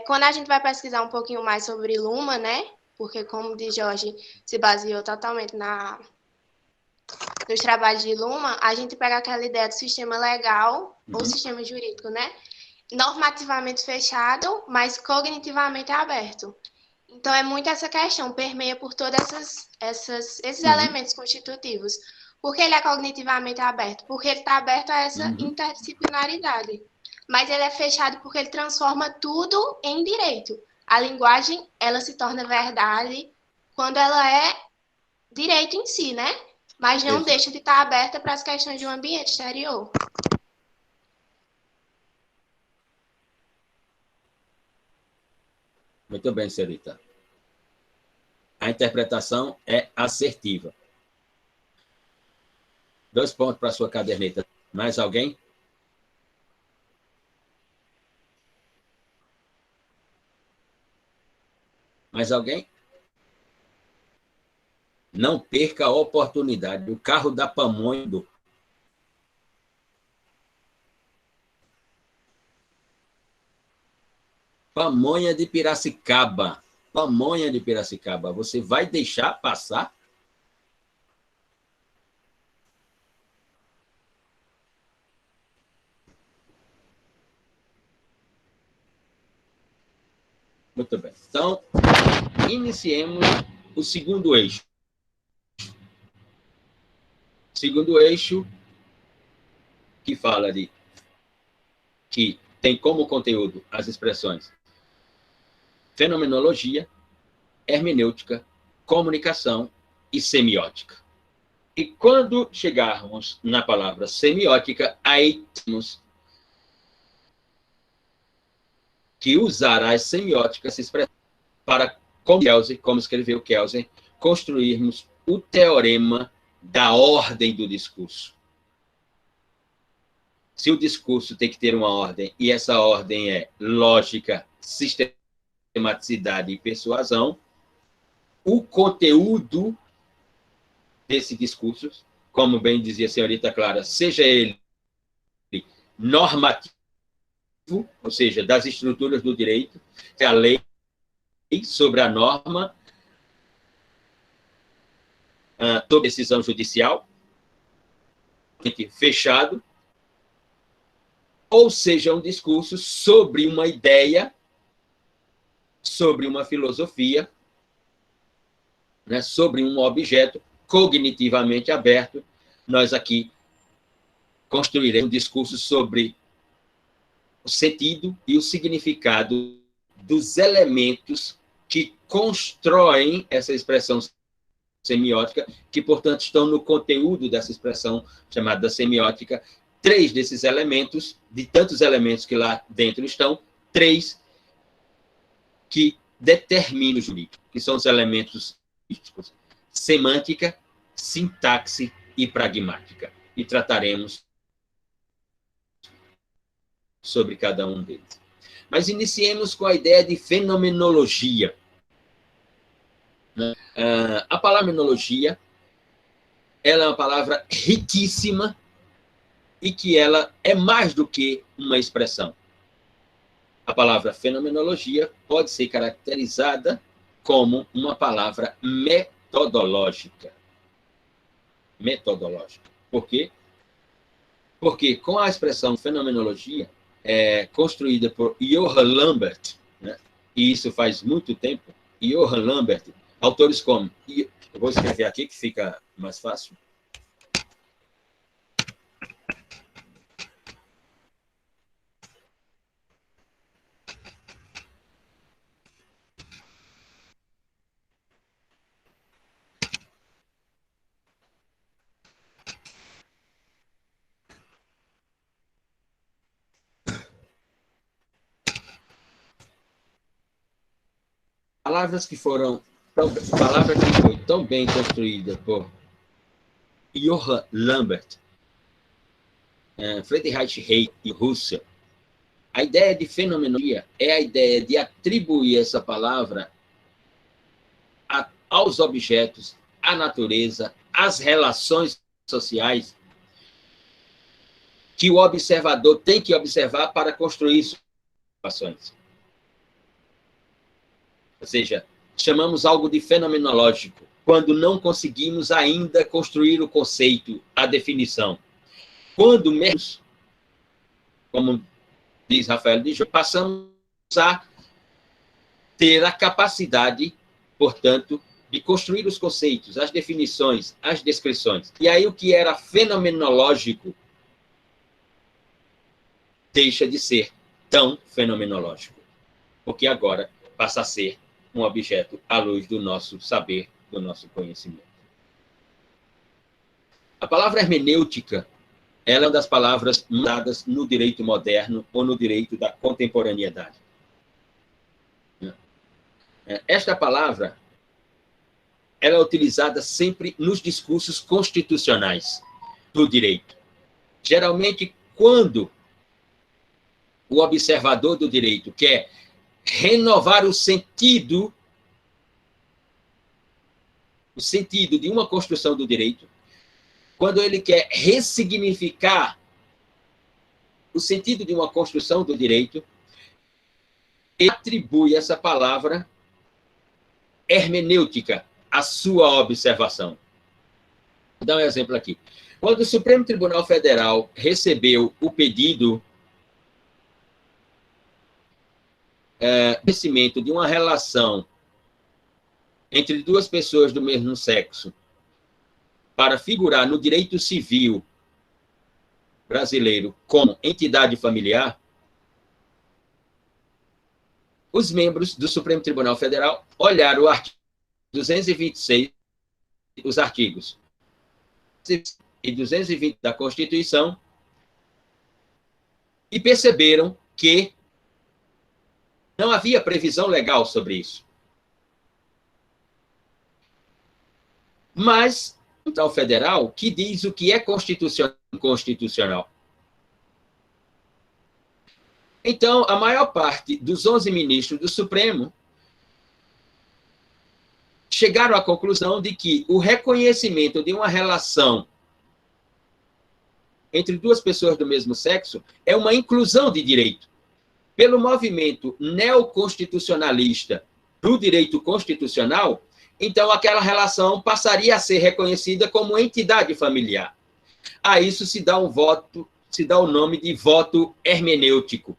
Quando a gente vai pesquisar um pouquinho mais sobre Luma, né? Porque, como diz Jorge, se baseou totalmente nos trabalhos de Luma, a gente pega aquela ideia do sistema legal ou sistema jurídico, né? Normativamente fechado, mas cognitivamente aberto. Então, é muito essa questão, permeia por todos esses elementos constitutivos. Por que ele é cognitivamente aberto? Porque ele está aberto a essa interdisciplinaridade. Mas ele é fechado porque ele transforma tudo em direito. A linguagem, ela se torna verdade quando ela é direito em si, né? Mas não deixa de estar aberta para as questões de um ambiente exterior. Muito bem, senhorita. A interpretação é assertiva. 2 pontos para a sua caderneta. Mais alguém? Mais alguém? Não perca a oportunidade. O carro da pamonha do... Pamonha de Piracicaba. Pamonha de Piracicaba. Você vai deixar passar? Muito bem. Então, iniciemos o segundo eixo. Segundo eixo, que fala de... que tem como conteúdo as expressões fenomenologia, hermenêutica, comunicação e semiótica. E quando chegarmos na palavra semiótica, aí temos que usar as semióticas para, como escreveu Kelsen, construirmos o teorema da ordem do discurso. Se o discurso tem que ter uma ordem, e essa ordem é lógica, sistematicidade e persuasão, o conteúdo desse discurso, como bem dizia a senhorita Clara, seja ele normativo, ou seja, das estruturas do direito, a lei sobre a norma, sobre decisão judicial, fechado, ou seja, um discurso sobre uma ideia, sobre uma filosofia, né, sobre um objeto cognitivamente aberto. Nós aqui construiremos um discurso sobre o sentido e o significado dos elementos que constroem essa expressão semiótica, que, portanto, estão no conteúdo dessa expressão chamada semiótica. 3 desses elementos, de tantos elementos que lá dentro estão, 3 que determinam o jurídico, que são os elementos jurídicos: semântica, sintaxe e pragmática. E trataremos sobre cada um deles. Mas iniciemos com a ideia de fenomenologia. A palavra fenomenologia, ela é uma palavra riquíssima e que ela é mais do que uma expressão. A palavra fenomenologia pode ser caracterizada como uma palavra metodológica. Metodológica. Por quê? Porque com a expressão fenomenologia, construída por Johann Lambert, né? E isso faz muito tempo, Johann Lambert, autores como... Eu vou escrever aqui que fica mais fácil. Palavra que foi tão bem construída por Johann Lambert, Friedrich Hayek e Russell. A ideia de fenomenologia é a ideia de atribuir essa palavra aos objetos, à natureza, às relações sociais que o observador tem que observar para construir situações. Ou seja, chamamos algo de fenomenológico quando não conseguimos ainda construir o conceito, a definição. Quando menos, como diz Rafael de Jô, passamos a ter a capacidade, portanto, de construir os conceitos, as definições, as descrições. E aí o que era fenomenológico deixa de ser tão fenomenológico, porque agora passa a ser um objeto à luz do nosso saber, do nosso conhecimento. A palavra hermenêutica, ela é uma das palavras usadas no direito moderno ou no direito da contemporaneidade. Esta palavra ela é utilizada sempre nos discursos constitucionais do direito. Geralmente, quando o observador do direito quer renovar o sentido de uma construção do direito, quando ele quer ressignificar o sentido de uma construção do direito, ele atribui essa palavra hermenêutica à sua observação. Vou dar um exemplo aqui. Quando o Supremo Tribunal Federal recebeu o pedido de uma relação entre duas pessoas do mesmo sexo para figurar no direito civil brasileiro como entidade familiar, os membros do Supremo Tribunal Federal olharam o artigo 226, os artigos e 220 da Constituição e perceberam que não havia previsão legal sobre isso. Mas o Tribunal Federal que diz o que é constitucional. Então, a maior parte dos 11 ministros do Supremo chegaram à conclusão de que o reconhecimento de uma relação entre duas pessoas do mesmo sexo é uma inclusão de direito. Pelo movimento neoconstitucionalista do direito constitucional, então aquela relação passaria a ser reconhecida como entidade familiar. A isso se dá o nome de voto hermenêutico.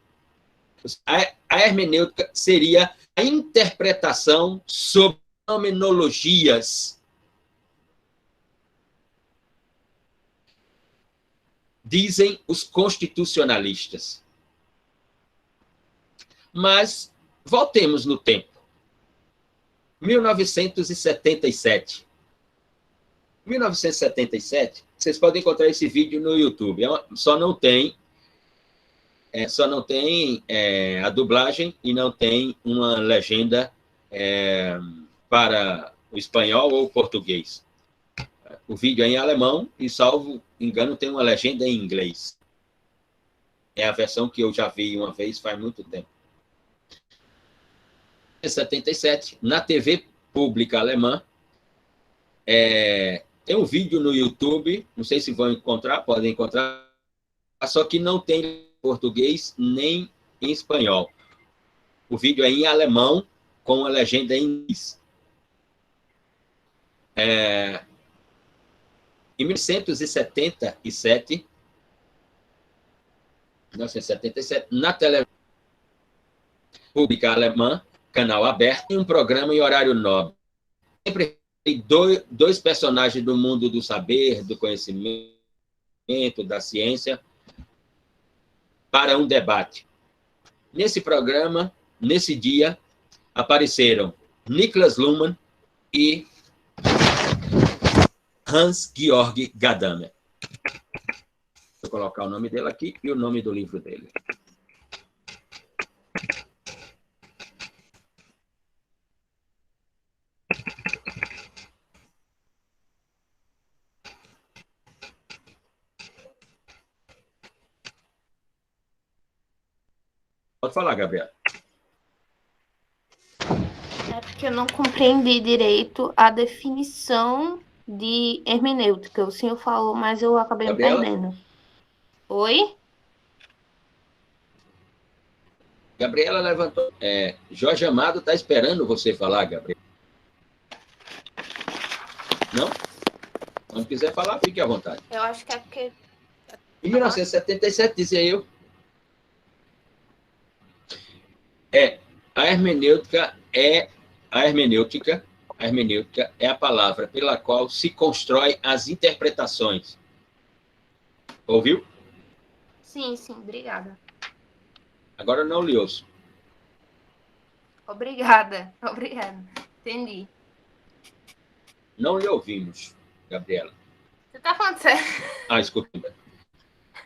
A hermenêutica seria a interpretação sobre fenomenologias. Dizem os constitucionalistas. Mas voltemos no tempo. 1977. 1977, vocês podem encontrar esse vídeo no YouTube. Só não tem a dublagem e não tem uma legenda para o espanhol ou o português. O vídeo é em alemão e, salvo engano, tem uma legenda em inglês. É a versão que eu já vi uma vez faz muito tempo. Em 77, na TV pública alemã, tem um vídeo no YouTube, não sei se vão encontrar, podem encontrar, só que não tem em português nem em espanhol. O vídeo é em alemão, com a legenda em inglês. Em 1977, na televisão pública alemã, canal aberto, um programa em horário nobre. Sempre tem dois personagens do mundo do saber, do conhecimento, da ciência, para um debate. Nesse programa, nesse dia, apareceram Niklas Luhmann e Hans-Georg Gadamer. Vou colocar o nome dele aqui e o nome do livro dele. Pode falar, Gabriela. É porque eu não compreendi direito a definição de hermenêutica. O senhor falou, mas eu acabei Gabriela? me perdendo. Oi? Gabriela levantou. Jorge Amado está esperando você falar, Gabriela. Não? Quando quiser falar, fique à vontade. Eu acho que é porque... Em 1977, dizia eu. A hermenêutica é a palavra pela qual se constrói as interpretações. Ouviu? Sim, obrigada. Agora não lhe ouço. Obrigada. Entendi. Não lhe ouvimos, Gabriela. Você tá falando sério? Desculpa.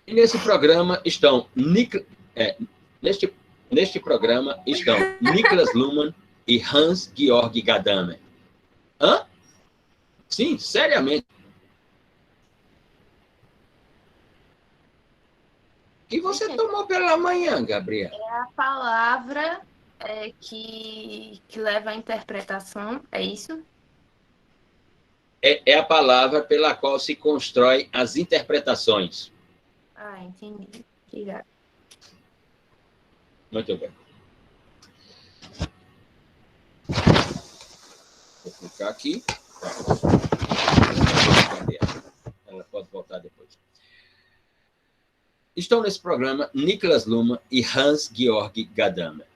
E nesse programa estão Neste programa estão Niklas Luhmann e Hans-Georg Gadamer. Hã? Sim, seriamente. O que você tomou pela manhã, Gabriela? É a palavra que leva à interpretação, é isso? É a palavra pela qual se constrói as interpretações. Ah, entendi. Obrigada. Muito bem. Vou clicar aqui. Ela pode voltar depois. Estão nesse programa Niklas Luhmann e Hans-Georg Gadamer.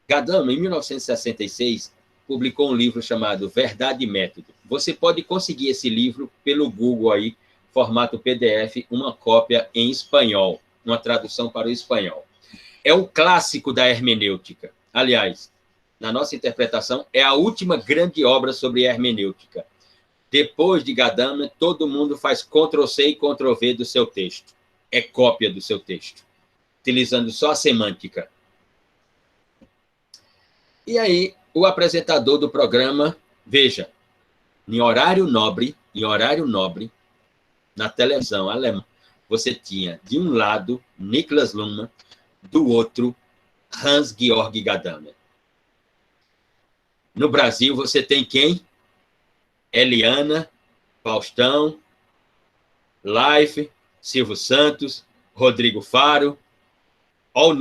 Gadamer, em 1966, publicou um livro chamado Verdade e Método. Você pode conseguir esse livro pelo Google aí, formato PDF, uma cópia em espanhol, uma tradução para o espanhol. É um clássico da hermenêutica. Aliás, na nossa interpretação, é a última grande obra sobre hermenêutica. Depois de Gadamer, todo mundo faz Ctrl+C e Ctrl+V do seu texto. É cópia do seu texto, utilizando só a semântica. E aí, o apresentador do programa, veja, em horário nobre, na televisão alemã, você tinha, de um lado, Niklas Luhmann, do outro, Hans-Georg Gadamer. No Brasil, você tem quem? Eliana, Faustão, Life, Silvio Santos, Rodrigo Faro. Olha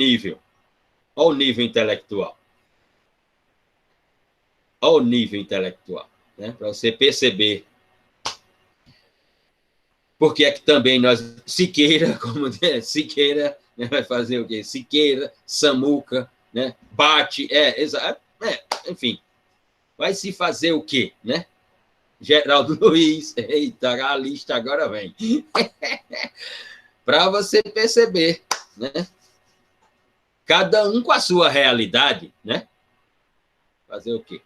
o nível intelectual. Olha o nível intelectual, né? Para você perceber. Porque é que também nós, Siqueira, Siqueira, né, vai fazer o quê? Siqueira, Samuca, né? Bate, enfim. Vai se fazer o quê, né? Geraldo Luiz, eita, a lista agora vem. Para você perceber, né? Cada um com a sua realidade, né? Fazer o quê?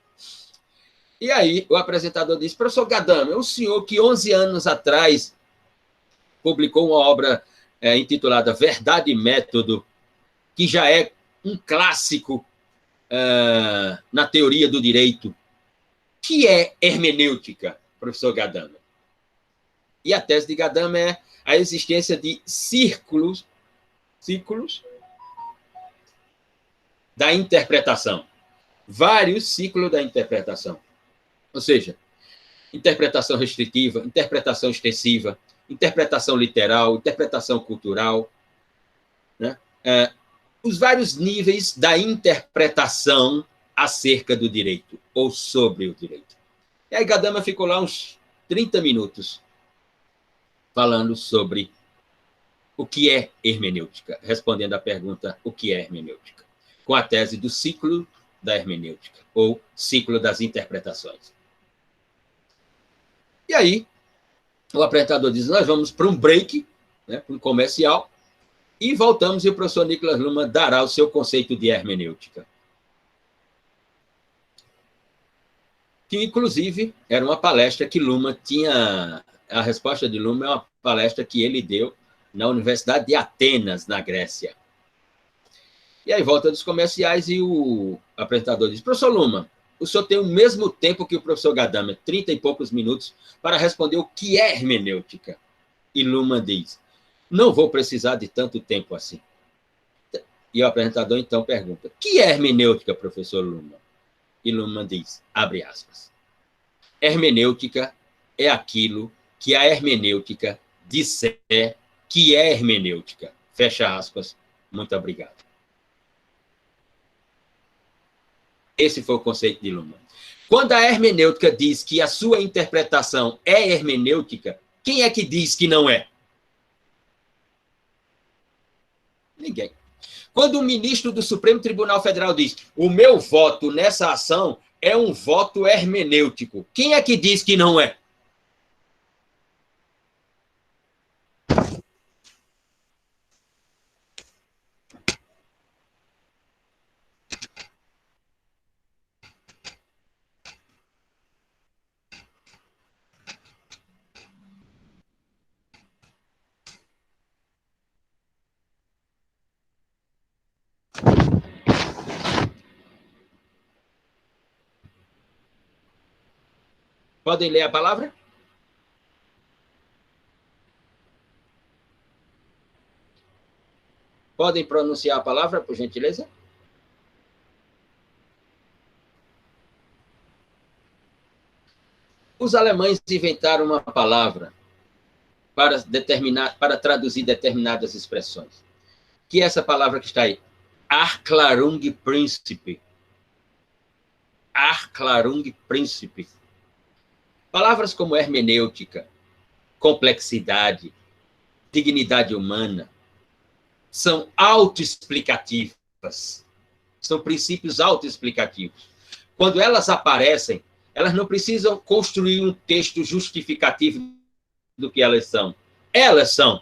E aí, o apresentador disse, professor Gadamer, o senhor que 11 anos atrás publicou uma obra intitulada Verdade e Método, que já é um clássico na teoria do direito, que é hermenêutica, professor Gadamer. E a tese de Gadamer é a existência de círculos da interpretação. Vários ciclos da interpretação. Ou seja, interpretação restritiva, interpretação extensiva, interpretação literal, interpretação cultural, né? Os vários níveis da interpretação acerca do direito, ou sobre o direito. E aí Gadamer ficou lá uns 30 minutos falando sobre o que é hermenêutica, respondendo à pergunta o que é hermenêutica, com a tese do ciclo da hermenêutica, ou ciclo das interpretações. E aí, o apresentador diz, nós vamos para um break, né, para um comercial, e voltamos e o professor Niklas Luhmann dará o seu conceito de hermenêutica. Que, inclusive, era uma palestra que Luhmann tinha... A resposta de Luhmann é uma palestra que ele deu na Universidade de Atenas, na Grécia. E aí volta dos comerciais e o apresentador diz, professor Luhmann, o senhor tem o mesmo tempo que o professor Gadamer, 30 e poucos minutos, para responder o que é hermenêutica. E Luhmann diz, não vou precisar de tanto tempo assim. E o apresentador, então, pergunta, que é hermenêutica, professor Luhmann? E Luhmann diz, abre aspas, hermenêutica é aquilo que a hermenêutica disser que é hermenêutica. Fecha aspas. Muito obrigado. Esse foi o conceito de Luhmann. Quando a hermenêutica diz que a sua interpretação é hermenêutica, quem é que diz que não é? Ninguém. Quando o ministro do Supremo Tribunal Federal diz o meu voto nessa ação é um voto hermenêutico, quem é que diz que não é? Podem ler a palavra? Podem pronunciar a palavra, por gentileza? Os alemães inventaram uma palavra para traduzir determinadas expressões. Que é essa palavra que está aí? Erklärungsprinzip. Erklärungsprinzip. Palavras como hermenêutica, complexidade, dignidade humana, são autoexplicativas. São princípios autoexplicativos. Quando elas aparecem, elas não precisam construir um texto justificativo do que elas são. Elas são.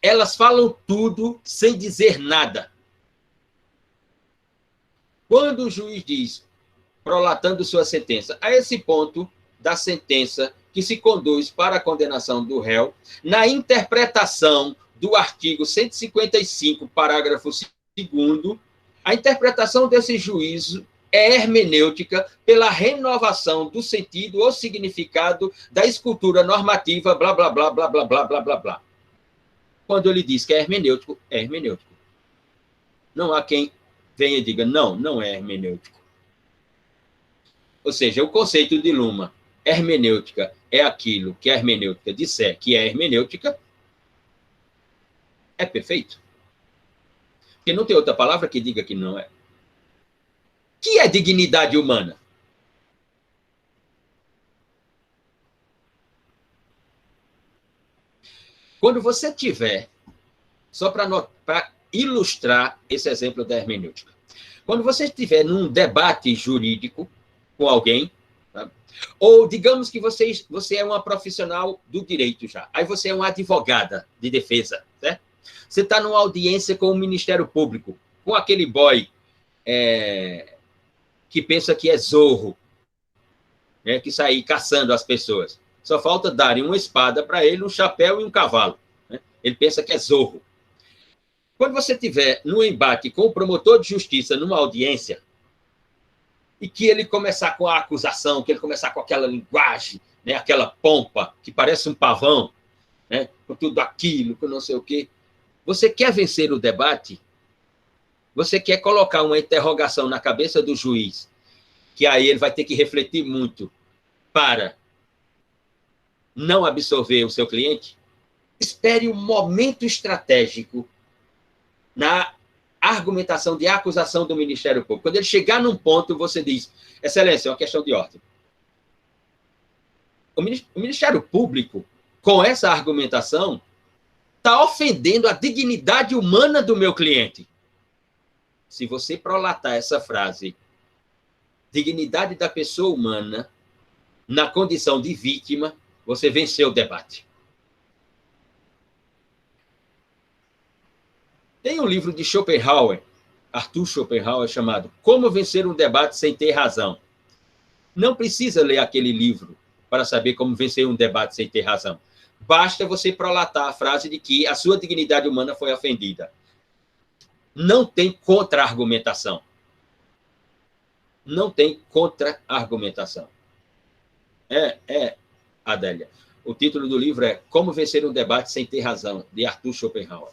Elas falam tudo sem dizer nada. Quando o juiz diz, prolatando sua sentença, a esse ponto da sentença que se conduz para a condenação do réu, na interpretação do artigo 155, parágrafo 2º, a interpretação desse juízo é hermenêutica pela renovação do sentido ou significado da escultura normativa, blá, blá, blá, blá, blá, blá, blá, blá, blá. Quando ele diz que é hermenêutico, é hermenêutico. Não há quem venha e diga, não, não é hermenêutico. Ou seja, o conceito de Luhmann, hermenêutica é aquilo que a hermenêutica disser que é hermenêutica, é perfeito. Porque não tem outra palavra que diga que não é. Que é dignidade humana? Quando você tiver, só para ilustrar esse exemplo da hermenêutica, quando você estiver num debate jurídico com alguém, tá? Ou digamos que você é uma profissional do direito já, aí você é uma advogada de defesa, certo? Você está numa audiência com o Ministério Público, com aquele boy que pensa que é zorro, né, que sai caçando as pessoas. Só falta darem uma espada para ele, um chapéu e um cavalo. Né? Ele pensa que é zorro. Quando você estiver num embate com o promotor de justiça, numa audiência, e que ele começar com a acusação, que ele começar com aquela linguagem, né, aquela pompa, que parece um pavão, né, com tudo aquilo, com não sei o quê, você quer vencer o debate? Você quer colocar uma interrogação na cabeça do juiz, que aí ele vai ter que refletir muito para não absorver o seu cliente? Espere um momento estratégico na argumentação de acusação do Ministério Público. Quando ele chegar num ponto, você diz, Excelência, é uma questão de ordem. O Ministério Público, com essa argumentação, está ofendendo a dignidade humana do meu cliente. Se você prolatar essa frase, dignidade da pessoa humana, na condição de vítima, você venceu o debate. Tem um livro de Schopenhauer, Arthur Schopenhauer, chamado Como Vencer um Debate Sem Ter Razão. Não precisa ler aquele livro para saber como vencer um debate sem ter razão. Basta você prolatar a frase de que a sua dignidade humana foi ofendida. Não tem contra-argumentação. Não tem contra-argumentação. Adélia. O título do livro é Como Vencer um Debate Sem Ter Razão, de Arthur Schopenhauer.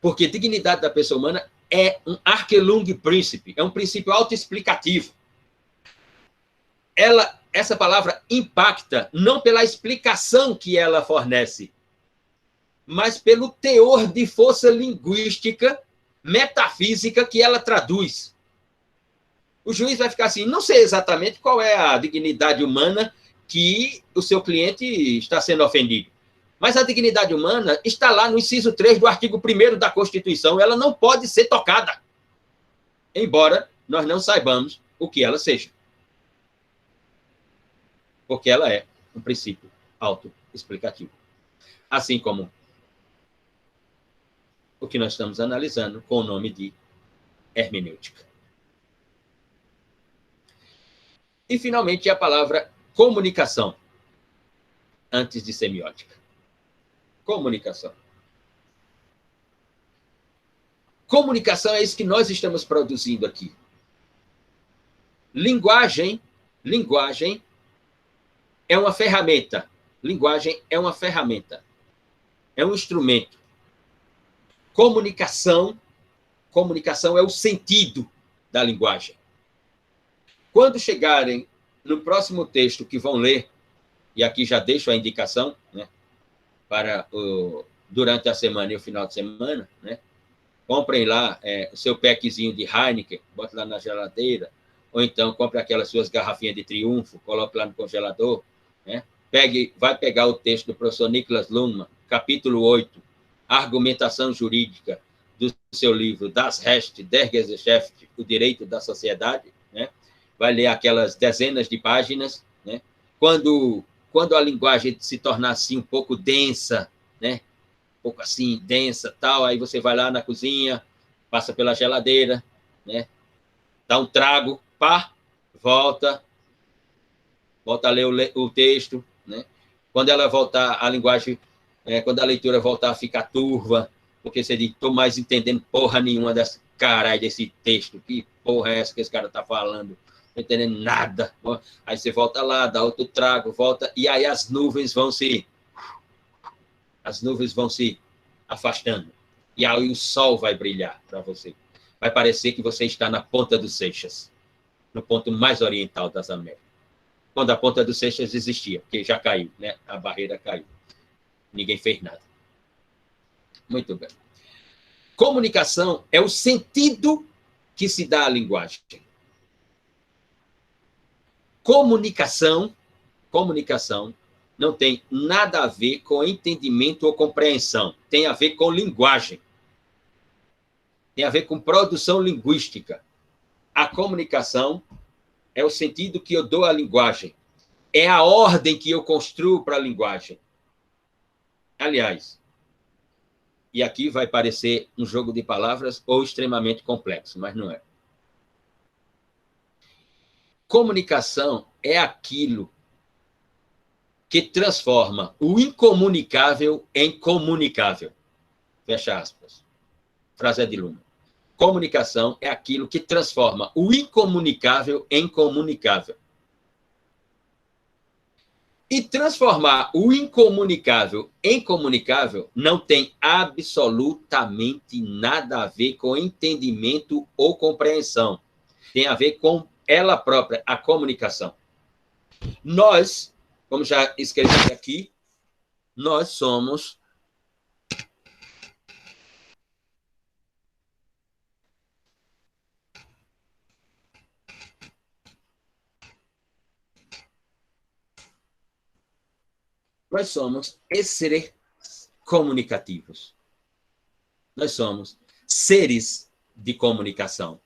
Porque dignidade da pessoa humana é um Erklärungsprinzip, é um princípio autoexplicativo. Essa palavra impacta não pela explicação que ela fornece, mas pelo teor de força linguística, metafísica que ela traduz. O juiz vai ficar assim, não sei exatamente qual é a dignidade humana que o seu cliente está sendo ofendido. Mas a dignidade humana está lá no inciso 3 do artigo 1º da Constituição. Ela não pode ser tocada, embora nós não saibamos o que ela seja. Porque ela é um princípio autoexplicativo. Assim como o que nós estamos analisando com o nome de hermenêutica. E, finalmente, a palavra comunicação, antes de semiótica. Comunicação. Comunicação é isso que nós estamos produzindo aqui. Linguagem é uma ferramenta. Linguagem é uma ferramenta. É um instrumento. Comunicação é o sentido da linguagem. Quando chegarem no próximo texto que vão ler, e aqui já deixo a indicação, né, para durante a semana e o final de semana, né, comprem lá o seu packzinho de Heineken, bota lá na geladeira, ou então compre aquelas suas garrafinhas de Triunfo, coloque lá no congelador, né, vai pegar o texto do professor Niklas Luhmann, capítulo 8, Argumentação Jurídica, do seu livro Das Recht der Gesellschaft, O Direito da Sociedade, né, vai ler aquelas dezenas de páginas, né, quando a linguagem se tornar assim um pouco densa, né, um pouco assim densa, tal, aí você vai lá na cozinha, passa pela geladeira, né, dá um trago, pá, volta a ler o texto, né? Quando ela voltar, a linguagem, quando a leitura voltar a ficar turva, porque você diz, estou mais entendendo porra nenhuma desse texto, que porra é essa que esse cara está falando? Não estou entendendo nada. Aí você volta lá, dá outro trago, volta, e aí as nuvens vão se afastando. E aí o sol vai brilhar para você. Vai parecer que você está na ponta dos Seixas, no ponto mais oriental das Américas. Quando a ponta dos Seixas existia, porque já caiu, né? A barreira caiu. Ninguém fez nada. Muito bem. Comunicação é o sentido que se dá à linguagem. Comunicação não tem nada a ver com entendimento ou compreensão. Tem a ver com linguagem. Tem a ver com produção linguística. A comunicação é o sentido que eu dou à linguagem. É a ordem que eu construo para a linguagem. Aliás, e aqui vai parecer um jogo de palavras ou extremamente complexo, mas não é. Comunicação é aquilo que transforma o incomunicável em comunicável. Fecha aspas. Frase de Luhmann. Comunicação é aquilo que transforma o incomunicável em comunicável. E transformar o incomunicável em comunicável não tem absolutamente nada a ver com entendimento ou compreensão. Tem a ver com ela própria, a comunicação. Nós, como já escrevi aqui, nós somos seres comunicativos. Nós somos seres de comunicação.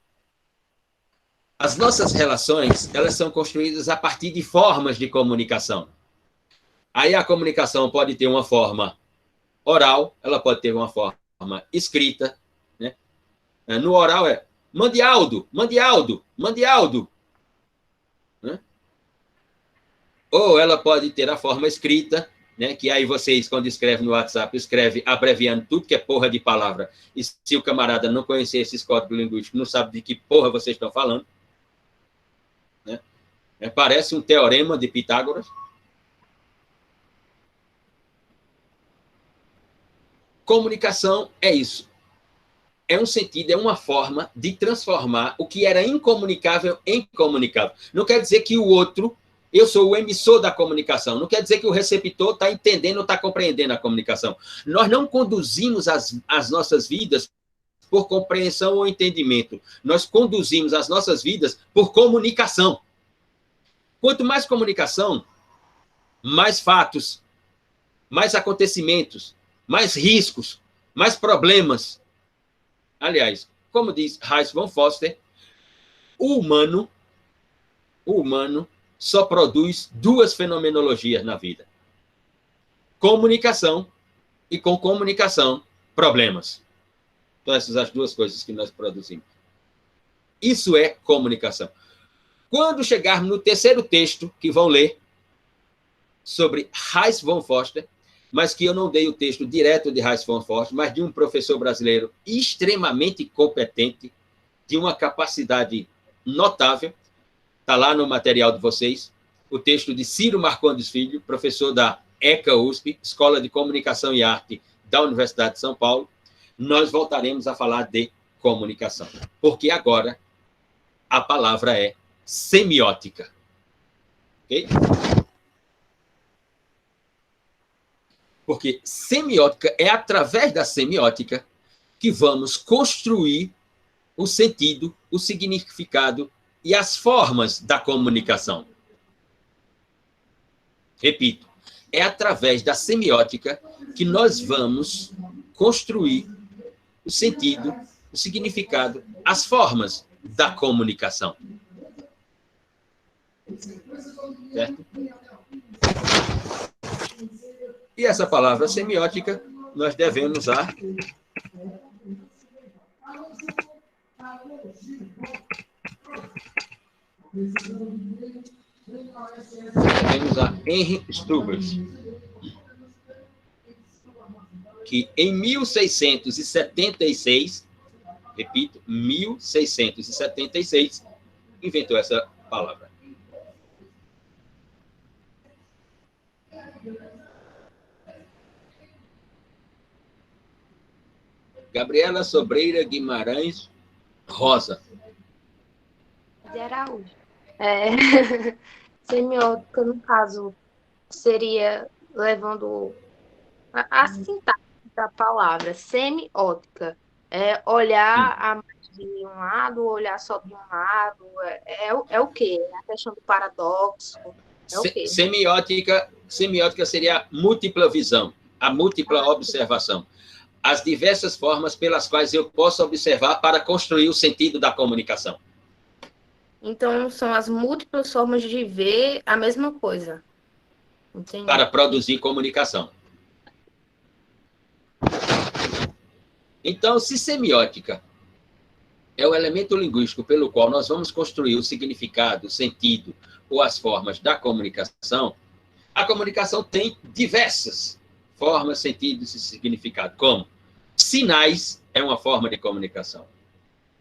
As nossas relações, elas são construídas a partir de formas de comunicação. Aí a comunicação pode ter uma forma oral, ela pode ter uma forma escrita, né? No oral é mande Aldo. Né? Ou ela pode ter a forma escrita, né? Que aí vocês, quando escrevem no WhatsApp, escreve abreviando tudo que é porra de palavra. E se o camarada não conhecer esses códigos linguísticos, não sabe de que porra vocês estão falando. Né? Parece um teorema de Pitágoras. Comunicação é isso. É um sentido, é uma forma de transformar o que era incomunicável em comunicável. Não quer dizer que o outro, eu sou o emissor da comunicação. Não quer dizer que o receptor está entendendo ou está compreendendo a comunicação. Nós não conduzimos as nossas vidas por compreensão ou entendimento. Nós conduzimos as nossas vidas por comunicação. Quanto mais comunicação, mais fatos, mais acontecimentos, mais riscos, mais problemas. Aliás, como diz Hayes von Foster, o humano só produz duas fenomenologias na vida. Comunicação e, com comunicação, problemas. Então, essas são as duas coisas que nós produzimos. Isso é comunicação. Quando chegarmos no terceiro texto que vão ler sobre Hayes von Foster, mas que eu não dei o texto direto de Hayes von Foster, mas de um professor brasileiro extremamente competente, de uma capacidade notável, Está lá no material de vocês, o texto de Ciro Marcondes Filho, professor da ECA USP, Escola de Comunicação e Arte da Universidade de São Paulo. Nós voltaremos a falar de comunicação, porque agora a palavra é semiótica. Ok? Porque semiótica é através da semiótica que vamos construir o sentido, o significado e as formas da comunicação. Repito, é através da semiótica que nós vamos construir o sentido, o significado, as formas da comunicação. Certo? E essa palavra semiótica nós devemos usar Henry Stubbers, que em 1676, repito, 1676, inventou essa palavra. Gabriela Sobreira Guimarães Rosa. De Araújo. Semiótica, no caso, seria levando a sintaxe da palavra. Semiótica é olhar a mais de um lado, olhar só de um lado. É o quê? É a questão do paradoxo. É o quê? Semiótica seria a múltipla visão, a múltipla observação. As diversas formas pelas quais eu posso observar para construir o sentido da comunicação. Então, são as múltiplas formas de ver a mesma coisa. Entendi. Para produzir comunicação. Então, se semiótica é o elemento linguístico pelo qual nós vamos construir o significado, o sentido ou as formas da comunicação, a comunicação tem diversas formas, sentidos e significado, como sinais é uma forma de comunicação,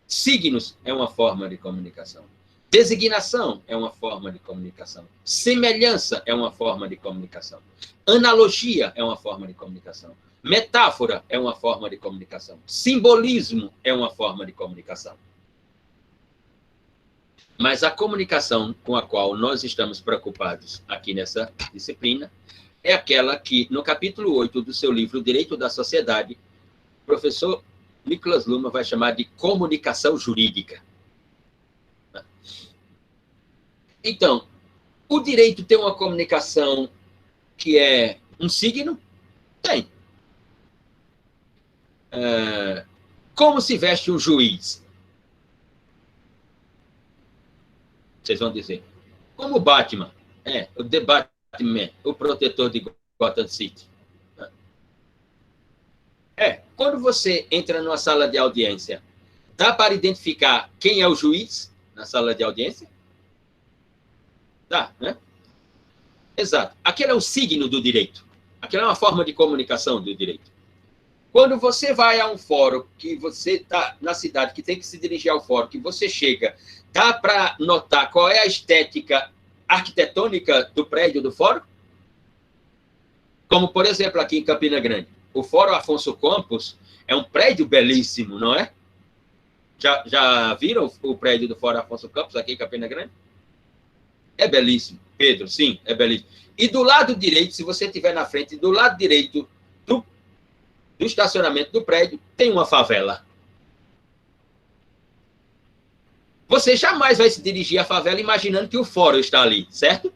signos é uma forma de comunicação, designação é uma forma de comunicação, semelhança é uma forma de comunicação, analogia é uma forma de comunicação, metáfora é uma forma de comunicação, simbolismo é uma forma de comunicação. Mas a comunicação com a qual nós estamos preocupados aqui nessa disciplina é aquela que, no capítulo 8 do seu livro Direito da Sociedade, o professor Nicolas Luhmann vai chamar de comunicação jurídica. Então, o direito tem uma comunicação que é um signo? Tem. Como se veste um juiz? Vocês vão dizer. Como o Batman? O The Batman, o protetor de Gotham City. Quando você entra numa sala de audiência, dá para identificar quem é o juiz na sala de audiência? Dá, né? Exato. Aquele é o signo do direito. Aquela é uma forma de comunicação do direito. Quando você vai a um fórum, que você está na cidade, que tem que se dirigir ao fórum, que você chega, dá para notar qual é a estética arquitetônica do prédio do fórum? Como, por exemplo, aqui em Campina Grande. O Fórum Afonso Campos é um prédio belíssimo, não é? Já viram o prédio do Fórum Afonso Campos aqui em Campina Grande? É belíssimo. Pedro, sim, é belíssimo. E do lado direito, se você estiver na frente, do lado direito do estacionamento do prédio, tem uma favela. Você jamais vai se dirigir à favela imaginando que o fórum está ali, certo?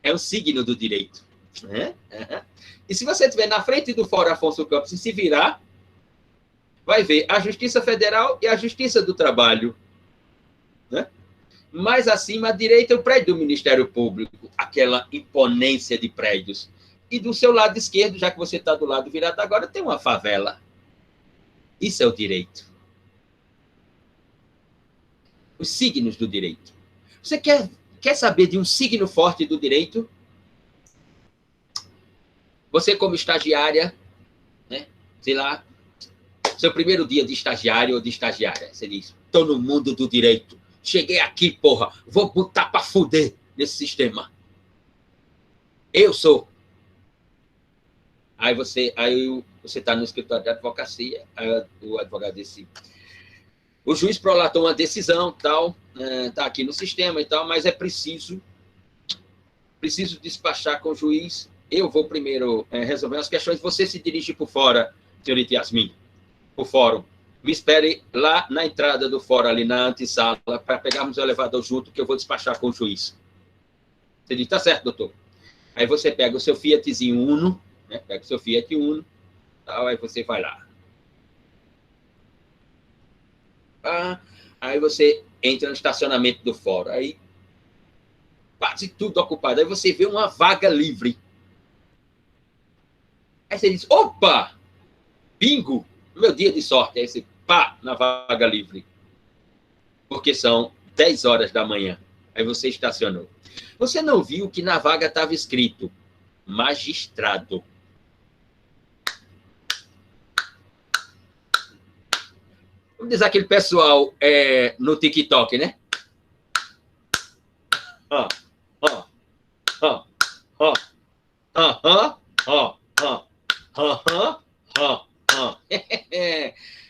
É um signo do direito. Né? E se você estiver na frente do Fórum Afonso Campos e se virar, vai ver a Justiça Federal e a Justiça do Trabalho. Né? Mais acima, à direita, o prédio do Ministério Público, aquela imponência de prédios. E do seu lado esquerdo, já que você está do lado virado agora, tem uma favela. Isso é o direito. Os signos do direito. Você quer saber de um signo forte do direito? Você, como estagiária, né? Sei lá, Seu primeiro dia de estagiário ou de estagiária. Você diz, estou no mundo do direito. Cheguei aqui, porra. Vou botar para fuder nesse sistema. Eu sou. Aí você está no escritório de advocacia, aí o advogado disse, o juiz prolatou uma decisão, tal, está aqui no sistema e tal, mas é preciso despachar com o juiz. Eu vou primeiro resolver as questões. Você se dirige por fora, senhorita Yasmin, por fórum. Me espere lá na entrada do fórum, ali na antessala, para pegarmos o elevador junto, que eu vou despachar com o juiz. Você diz, tá certo, doutor. Aí você pega o seu Fiatzinho Uno, né? Pega o seu Fiat Uno, tal, aí você vai lá. Aí você entra no estacionamento do fórum, aí quase tudo ocupado, aí você vê uma vaga livre. Aí você diz, opa, bingo, meu dia de sorte. Aí você, pá, na vaga livre. Porque são 10 horas da manhã. Aí você estacionou. Você não viu que na vaga estava escrito magistrado. Vamos dizer aquele pessoal no TikTok, né?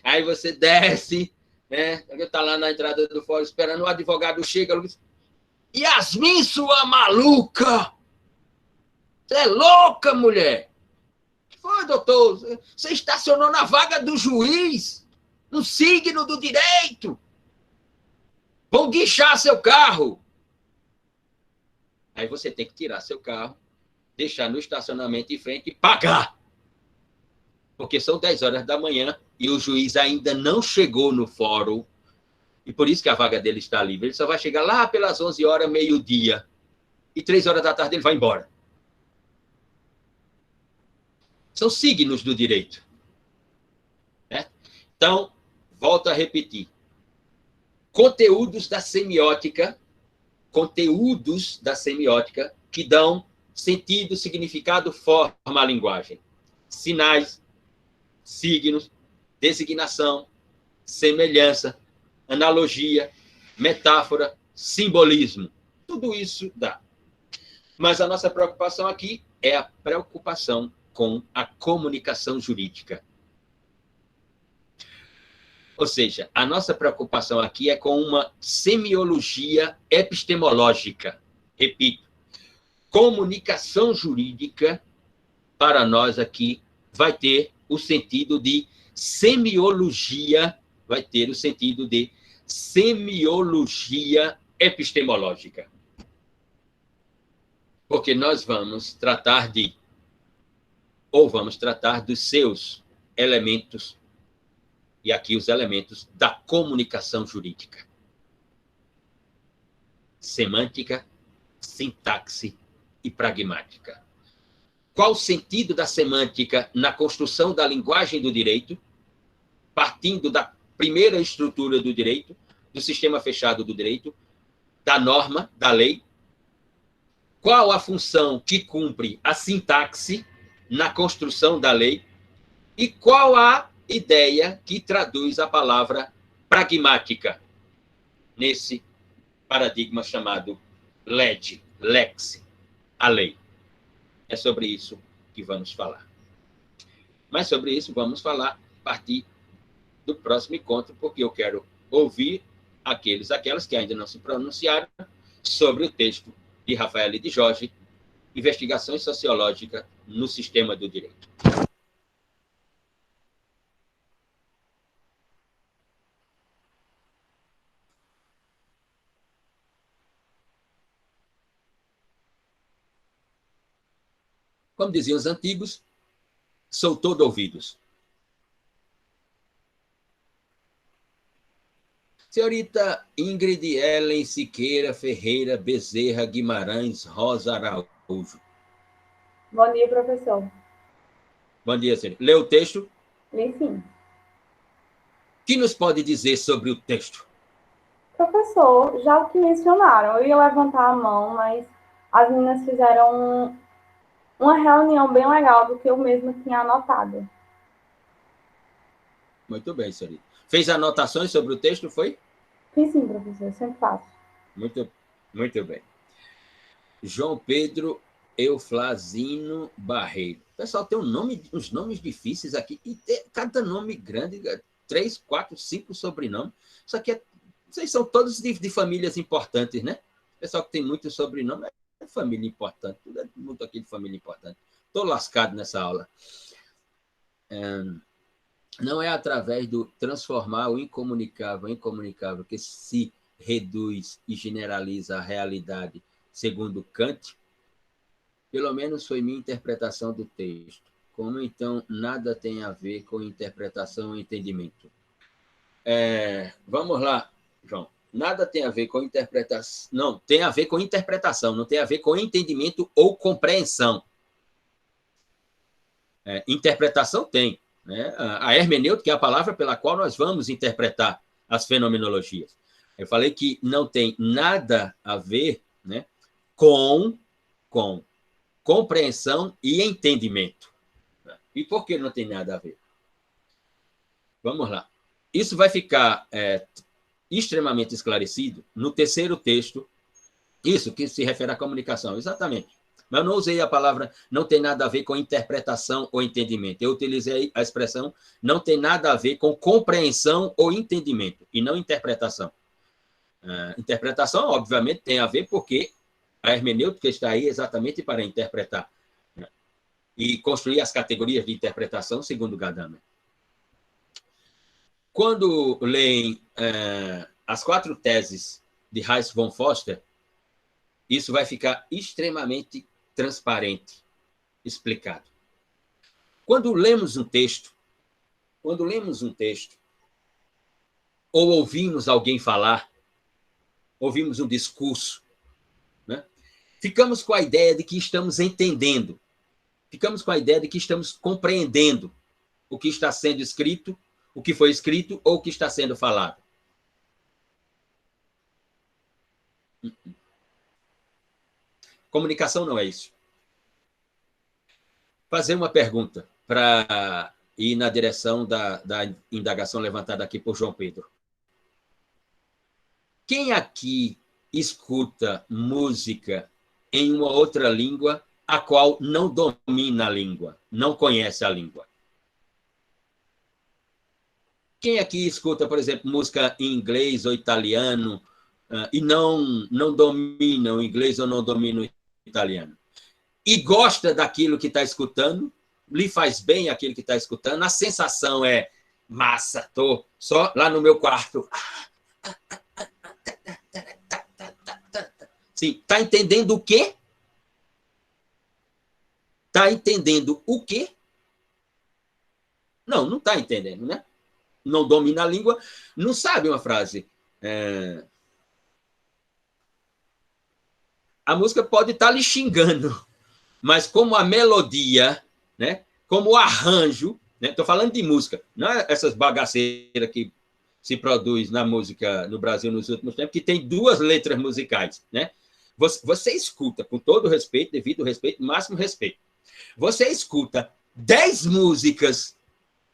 Aí você desce, né? Está lá na entrada do fórum esperando, o advogado chega e diz, Yasmin, sua maluca! Você é louca, mulher! Foi, doutor, você estacionou na vaga do juiz, no signo do direito. Vão guinchar seu carro. Aí você tem que tirar seu carro, deixar no estacionamento em frente e pagar. Porque são 10 horas da manhã e o juiz ainda não chegou no fórum. E por isso que a vaga dele está livre. Ele só vai chegar lá pelas 11 horas, meio-dia. E 3 horas da tarde ele vai embora. São signos do direito. Né? Então, volto a repetir. Conteúdos da semiótica que dão sentido, significado, forma à linguagem. Sinais, signos, designação, semelhança, analogia, metáfora, simbolismo. Tudo isso dá. Mas a nossa preocupação aqui é a preocupação com a comunicação jurídica. Ou seja, a nossa preocupação aqui é com uma semiologia epistemológica. Repito, comunicação jurídica, para nós aqui, vai ter o sentido de semiologia, vai ter o sentido de semiologia epistemológica. Porque nós vamos tratar dos seus elementos, e aqui os elementos da comunicação jurídica. Semântica, sintaxe e pragmática. Qual o sentido da semântica na construção da linguagem do direito, partindo da primeira estrutura do direito, do sistema fechado do direito, da norma, da lei? Qual a função que cumpre a sintaxe na construção da lei? E qual a ideia que traduz a palavra pragmática nesse paradigma chamado lex, a lei? É sobre isso que vamos falar. Mas sobre isso vamos falar a partir do próximo encontro, porque eu quero ouvir aquelas que ainda não se pronunciaram sobre o texto de Rafael de Jorge, Investigações Sociológicas no Sistema do Direito. Como diziam os antigos, sou todo ouvidos. Senhorita Ingrid Ellen Siqueira Ferreira Bezerra Guimarães Rosa Araújo. Bom dia, professor. Bom dia, senhorita. Leu o texto? Li sim. O que nos pode dizer sobre o texto? Professor, já o que mencionaram, eu ia levantar a mão, mas as meninas fizeram uma reunião bem legal do que eu mesma tinha anotado. Muito bem, senhorita. Fez anotações sobre o texto, foi? Fiz sim, professor, sempre faço. Muito bem. João Pedro Euflasino Barreiro. Pessoal, tem uns nomes difíceis aqui, e cada nome grande, 3, 4, 5 sobrenomes. Isso aqui vocês são todos de famílias importantes, né? Pessoal que tem muito sobrenome é família importante, tudo é muito aqui de família importante. Estou lascado nessa aula. Não é através do transformar o incomunicável em comunicável que se reduz e generaliza a realidade, segundo Kant. Pelo menos foi minha interpretação do texto. Como, então, nada tem a ver com interpretação e entendimento? Vamos lá, João. Nada tem a ver com interpretação. Não, tem a ver com interpretação, não tem a ver com entendimento ou compreensão. Interpretação tem. Né? A hermenêutica é a palavra pela qual nós vamos interpretar as fenomenologias. Eu falei que não tem nada a ver, né, com compreensão e entendimento. E por que não tem nada a ver? Vamos lá. Isso vai ficar extremamente esclarecido no terceiro texto, isso que se refere à comunicação, exatamente. Mas eu não usei a palavra não tem nada a ver com interpretação ou entendimento. Eu utilizei a expressão não tem nada a ver com compreensão ou entendimento, e não interpretação. Interpretação, obviamente, tem a ver porque a hermenêutica está aí exatamente para interpretar, né? E construir as categorias de interpretação segundo Gadamer. Quando leem as 4 teses de Hayes von Foster, isso vai ficar extremamente transparente, explicado. Quando lemos um texto, ou ouvimos alguém falar, ouvimos um discurso, né? Ficamos com a ideia de que estamos entendendo, ficamos com a ideia de que estamos compreendendo o que está sendo escrito, o que foi escrito ou o que está sendo falado. Comunicação não é isso. Fazer uma pergunta para ir na direção da indagação levantada aqui por João Pedro. Quem aqui escuta música em uma outra língua a qual não domina a língua, não conhece a língua? Quem aqui escuta, por exemplo, música em inglês ou italiano e não domina o inglês ou não domina o italiano? E gosta daquilo que está escutando, lhe faz bem aquilo que está escutando, a sensação é massa, estou só lá no meu quarto. Sim, está entendendo o quê? Está entendendo o quê? Não está entendendo, né? Não domina a língua, não sabe uma frase. A música pode estar lhe xingando, mas como a melodia, né? Como o arranjo, estou falando de música, não é essas bagaceiras que se produz na música no Brasil nos últimos tempos, que tem 2 letras musicais, né? Você escuta, com todo respeito, devido respeito, máximo respeito, você escuta 10 músicas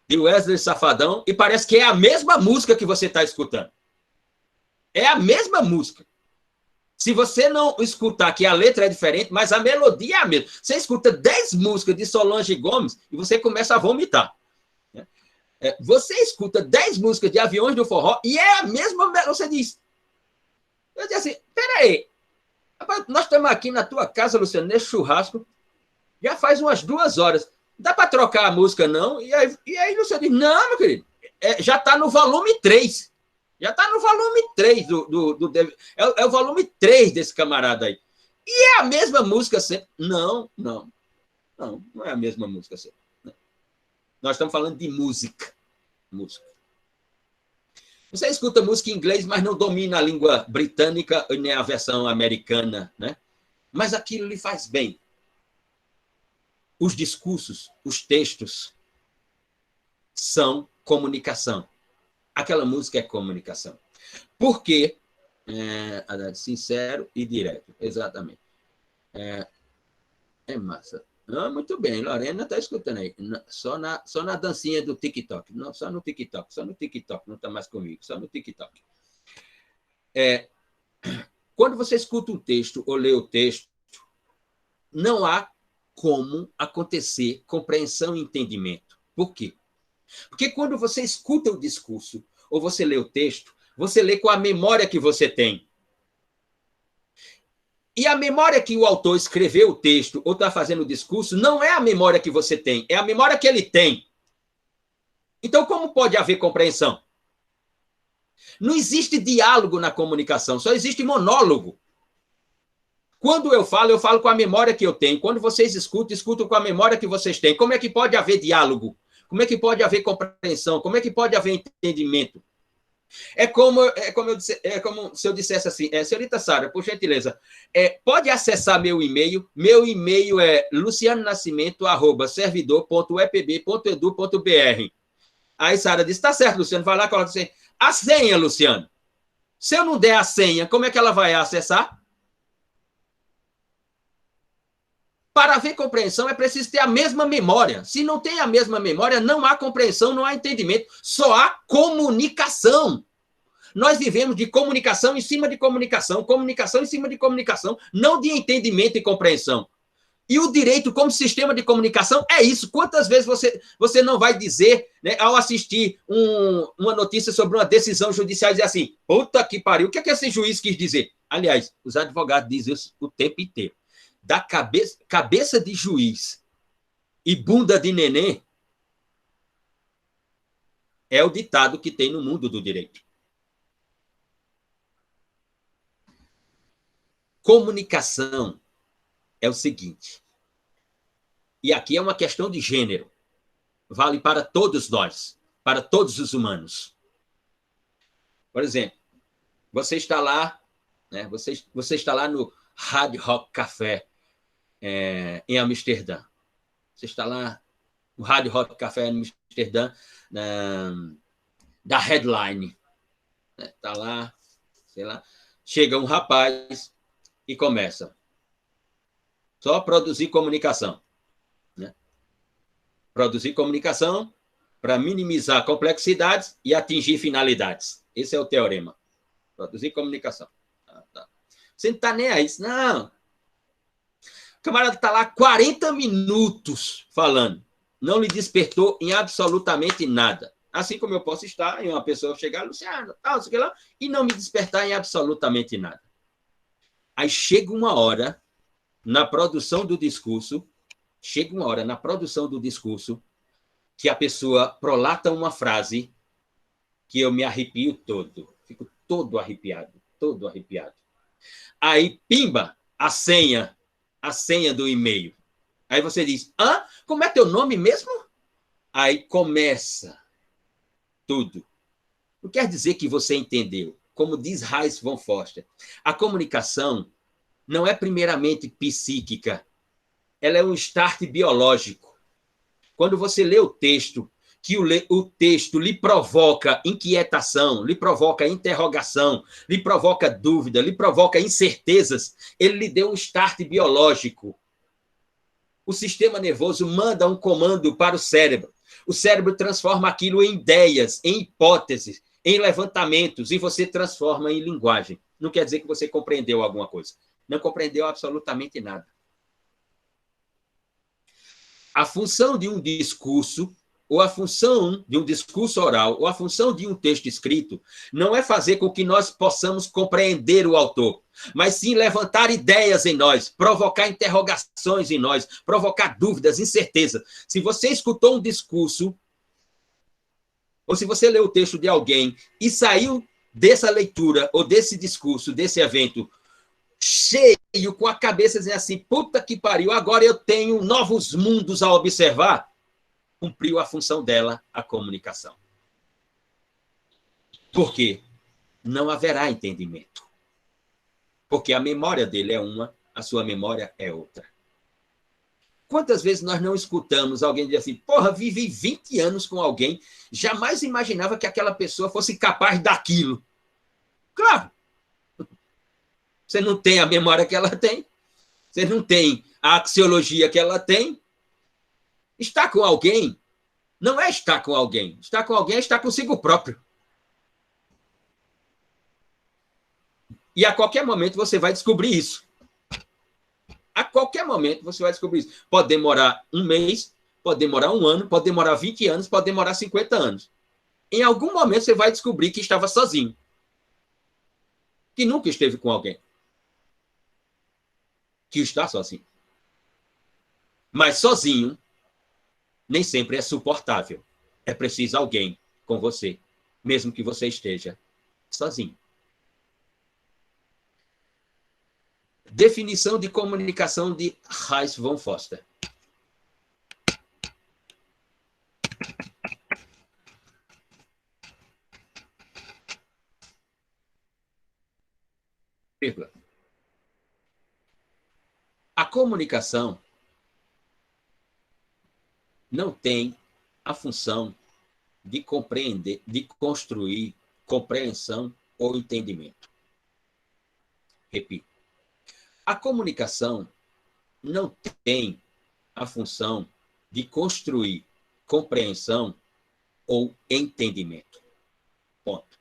de Wesley Safadão e parece que é a mesma música que você está escutando. É a mesma música. Se você não escutar que a letra é diferente, mas a melodia é a mesma. Você escuta 10 músicas de Solange Gomes e você começa a vomitar. Você escuta 10 músicas de Aviões do Forró e é a mesma melodia. Você diz... Eu disse assim, peraí, nós estamos aqui na tua casa, Luciano, nesse churrasco, já faz umas 2 horas. Dá para trocar a música, não? E aí Luciano diz, não, meu querido, já está no volume 3. Já está no volume 3 é o volume 3 desse camarada aí. E é a mesma música sempre. Não é a mesma música sempre. Não. Nós estamos falando de música. Você escuta música em inglês, mas não domina a língua britânica nem a versão americana, né? Mas aquilo lhe faz bem. Os discursos, os textos são comunicação. Aquela música é comunicação. Por quê? Sincero e direto. Exatamente. É massa. Ah, muito bem, Lorena está escutando aí. Só na dancinha do TikTok. Não, só no TikTok, não está mais comigo, só no TikTok. Quando você escuta um texto ou lê o texto, não há como acontecer compreensão e entendimento. Por quê? Porque quando você escuta o discurso ou você lê o texto, você lê com a memória que você tem. E a memória que o autor escreveu o texto ou está fazendo o discurso não é a memória que você tem, é a memória que ele tem. Então, como pode haver compreensão? Não existe diálogo na comunicação, só existe monólogo. Quando eu falo com a memória que eu tenho. Quando vocês escutam com a memória que vocês têm. Como é que pode haver diálogo? Como é que pode haver compreensão? Como é que pode haver entendimento? É como se eu dissesse assim, senhorita Sara, por gentileza, pode acessar meu e-mail. Meu e-mail é lucianonascimento@servidor.epb.edu.br. Aí Sara disse, tá certo, Luciano, vai lá, coloca assim, a senha, Luciano. Se eu não der a senha, como é que ela vai acessar? Para haver compreensão, é preciso ter a mesma memória. Se não tem a mesma memória, não há compreensão, não há entendimento. Só há comunicação. Nós vivemos de comunicação em cima de comunicação em cima de comunicação, não de entendimento e compreensão. E o direito como sistema de comunicação é isso. Quantas vezes você não vai dizer, né, ao assistir uma notícia sobre uma decisão judicial, dizer assim, puta que pariu, o que é que esse juiz quis dizer? Aliás, os advogados dizem isso o tempo inteiro. Da cabeça de juiz e bunda de neném é o ditado que tem no mundo do direito. Comunicação é o seguinte, e aqui é uma questão de gênero, vale para todos nós, para todos os humanos. Por exemplo, você está lá, né, você está lá no Hard Rock Café, em Amsterdã. Você está lá no Hard Rock Café em Amsterdã, da Headline. Está lá, sei lá. Chega um rapaz e começa. Só produzir comunicação. Né? Produzir comunicação para minimizar complexidades e atingir finalidades. Esse é o teorema. Produzir comunicação. Tá. Você não está nem aí. Não. O camarada está lá 40 minutos falando. Não lhe despertou em absolutamente nada. Assim como eu posso estar e uma pessoa chegar, Luciano, tal, sei lá, e não me despertar em absolutamente nada. Aí chega uma hora na produção do discurso, que a pessoa prolata uma frase que eu me arrepio todo. Fico todo arrepiado. Aí, pimba, a senha do e-mail. Aí você diz, como é teu nome mesmo? Aí começa tudo. Não quer dizer que você entendeu. Como diz Hayes von Foster, a comunicação não é primeiramente psíquica, ela é um start biológico. Quando você lê o texto, que o texto lhe provoca inquietação, lhe provoca interrogação, lhe provoca dúvida, lhe provoca incertezas, ele lhe deu um start biológico. O sistema nervoso manda um comando para o cérebro. O cérebro transforma aquilo em ideias, em hipóteses, em levantamentos, e você transforma em linguagem. Não quer dizer que você compreendeu alguma coisa. Não compreendeu absolutamente nada. A função de um discurso, ou a função de um discurso oral, ou a função de um texto escrito, não é fazer com que nós possamos compreender o autor, mas sim levantar ideias em nós, provocar interrogações em nós, provocar dúvidas, incerteza. Se você escutou um discurso, ou se você leu o texto de alguém e saiu dessa leitura, ou desse discurso, desse evento, cheio, com a cabeça dizendo assim, puta que pariu, agora eu tenho novos mundos a observar, cumpriu a função dela, a comunicação. Por quê? Não haverá entendimento. Porque a memória dele é uma, a sua memória é outra. Quantas vezes nós não escutamos alguém dizer assim, porra, vivi 20 anos com alguém, jamais imaginava que aquela pessoa fosse capaz daquilo. Claro. Você não tem a memória que ela tem. Você não tem a axiologia que ela tem. Estar com alguém não é estar com alguém. Estar com alguém é estar consigo próprio. E a qualquer momento você vai descobrir isso. A qualquer momento você vai descobrir isso. Pode demorar um mês, pode demorar um ano, pode demorar 20 anos, pode demorar 50 anos. Em algum momento você vai descobrir que estava sozinho. Que nunca esteve com alguém. Que está sozinho. Mas sozinho nem sempre é suportável. É preciso alguém com você, mesmo que você esteja sozinho. Definição de comunicação de Hayes von Foster. A comunicação não tem a função de compreender, de construir compreensão ou entendimento. Repito. A comunicação não tem a função de construir compreensão ou entendimento. Ponto.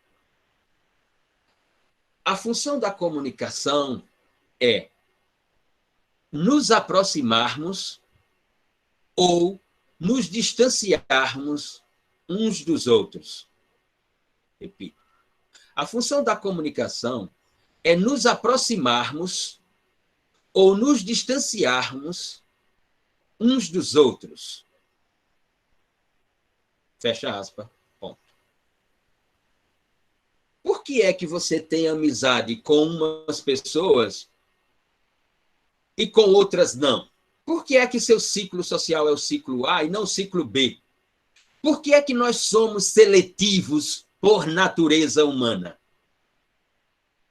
A função da comunicação é nos aproximarmos ou nos distanciarmos uns dos outros. Repito. A função da comunicação é nos aproximarmos ou nos distanciarmos uns dos outros. Fecha aspas. Ponto. Por que é que você tem amizade com umas pessoas e com outras não? Por que é que seu ciclo social é o ciclo A e não o ciclo B? Por que é que nós somos seletivos por natureza humana?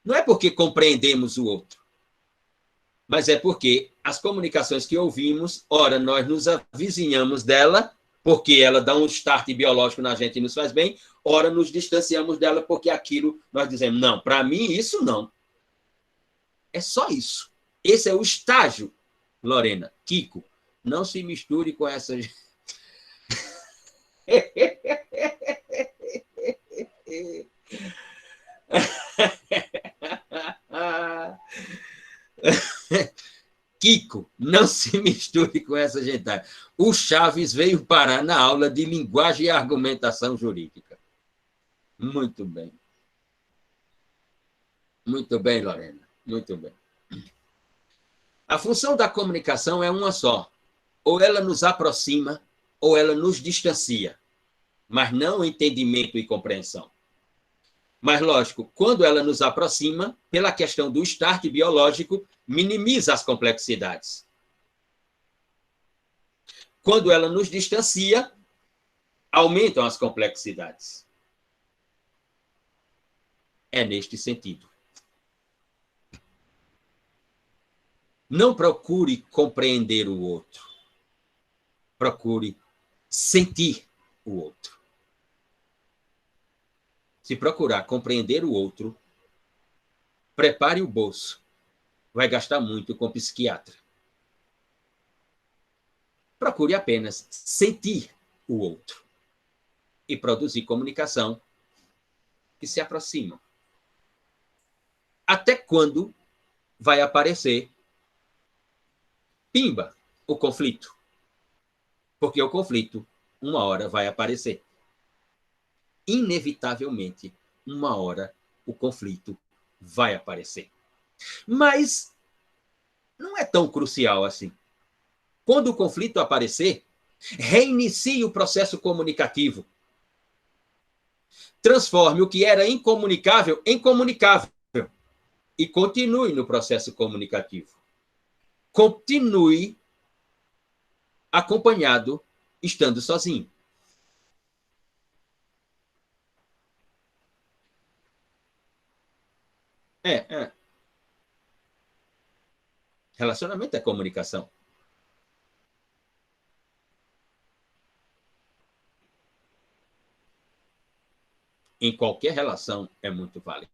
Não é porque compreendemos o outro, mas é porque as comunicações que ouvimos, ora, nós nos avizinhamos dela, porque ela dá um start biológico na gente e nos faz bem, ora, nos distanciamos dela, porque aquilo nós dizemos, não, para mim, isso não. É só isso. Esse é o estágio, Lorena. Kiko, não se misture com essa... Kiko, não se misture com essa gentalha. O Chaves veio parar na aula de linguagem e argumentação jurídica. Muito bem. Muito bem, Lorena. Muito bem. A função da comunicação é uma só. Ou ela nos aproxima, ou ela nos distancia. Mas não entendimento e compreensão. Mas, lógico, quando ela nos aproxima, pela questão do start biológico, minimiza as complexidades. Quando ela nos distancia, aumentam as complexidades. É neste sentido. Não procure compreender o outro. Procure sentir o outro. Se procurar compreender o outro, prepare o bolso. Vai gastar muito com psiquiatra. Procure apenas sentir o outro e produzir comunicação que se aproxima. Até quando vai aparecer, pimba, o conflito? Porque o conflito, uma hora, vai aparecer. Inevitavelmente, uma hora, o conflito vai aparecer. Mas não é tão crucial assim. Quando o conflito aparecer, reinicie o processo comunicativo. Transforme o que era incomunicável em comunicável. E continue no processo comunicativo. Continue acompanhado, estando sozinho. Relacionamento é comunicação. Em qualquer relação é muito válido.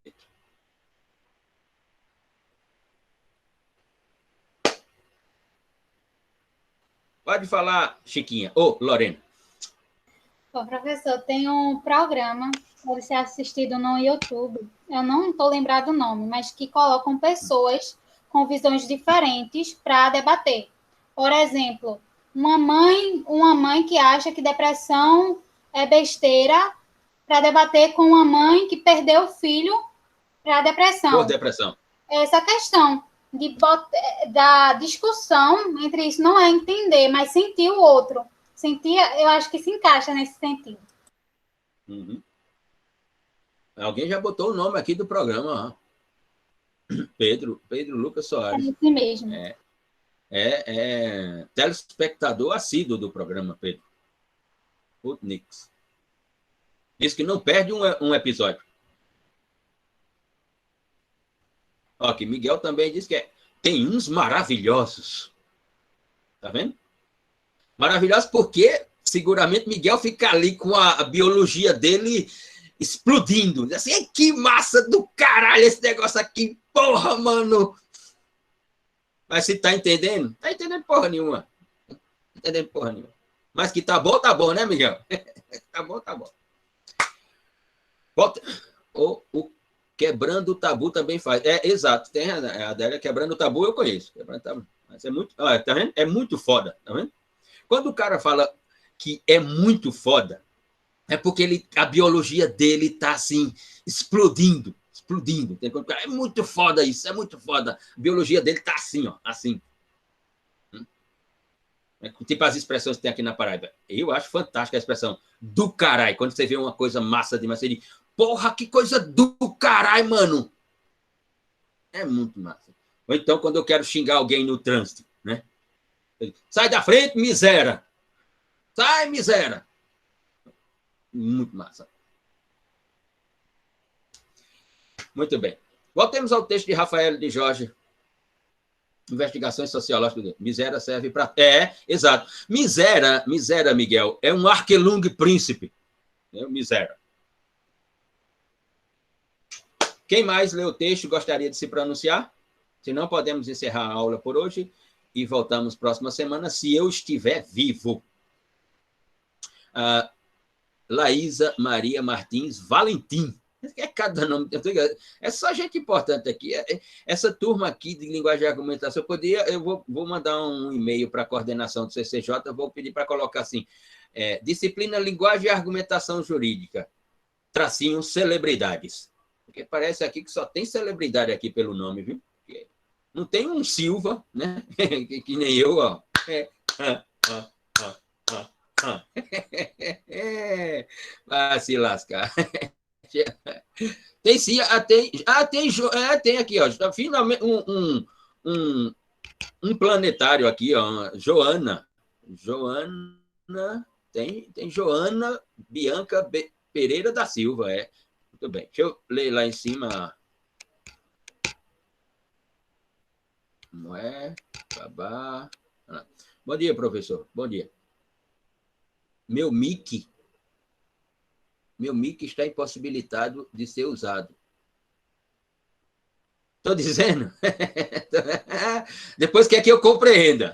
Pode falar, Chiquinha. Ô, Lorena. Bom, professor, tem um programa que pode ser assistido no YouTube, eu não estou lembrado do nome, mas que colocam pessoas com visões diferentes para debater. Por exemplo, uma mãe que acha que depressão é besteira para debater com uma mãe que perdeu o filho para depressão. Por depressão. Essa questão da discussão entre isso não é entender, mas sentir o outro. Sentir, eu acho que se encaixa nesse sentido. Uhum. Alguém já botou o nome aqui do programa. Ó. Pedro Lucas Soares. É isso mesmo. É telespectador assíduo do programa, Pedro. Putnix. Diz que não perde um episódio. Ó, que Miguel também diz que tem uns maravilhosos. Tá vendo? Maravilhosos porque, seguramente, Miguel fica ali com a biologia dele explodindo. Assim, que massa do caralho esse negócio aqui. Porra, mano. Mas se tá entendendo? Tá entendendo porra nenhuma. Tá entendendo porra nenhuma. Mas que tá bom, né, Miguel? Tá bom. Volta. O Quebrando o Tabu também faz. Exato. Tem a Adélia Quebrando o Tabu, eu conheço. Quebrando o Tabu. Mas é muito... Olha, tá vendo? É muito foda. Tá vendo? Quando o cara fala que é muito foda, é porque a biologia dele tá assim, explodindo. É muito foda isso, é muito foda. A biologia dele tá assim, ó, assim. Tipo as expressões que tem aqui na Paraíba. Eu acho fantástica a expressão do caralho. Quando você vê uma coisa massa demais, você diz, porra, que coisa do caralho, mano. É muito massa. Ou então, quando eu quero xingar alguém no trânsito, né? Sai da frente, miséria. Sai, miséria. Muito massa. Muito bem. Voltemos ao texto de Rafael de Jorge. Investigações sociológicas. Miséria serve para... exato. Miséria, Miguel, é um arquelung príncipe. Miséria. Quem mais leu o texto gostaria de se pronunciar? Se não, podemos encerrar a aula por hoje. E voltamos próxima semana, se eu estiver vivo. Laísa Maria Martins Valentim. É cada nome. É só gente importante aqui. Essa turma aqui de linguagem e argumentação, eu vou mandar um e-mail para a coordenação do CCJ, vou pedir para colocar assim, disciplina Linguagem e Argumentação Jurídica, tracinho celebridades. Porque parece aqui que só tem celebridade aqui pelo nome, viu? Não tem um Silva, né? Que nem eu, ó. Vai se lascar. Tem sim, tem aqui, ó. Finalmente um planetário aqui, ó. Joana, tem Joana Bianca Pereira da Silva, Muito bem. Deixa eu ler lá em cima. Não é? Babá. Bom dia, professor. Bom dia. Meu mic está impossibilitado de ser usado. Estou dizendo? Depois quer que eu compreenda.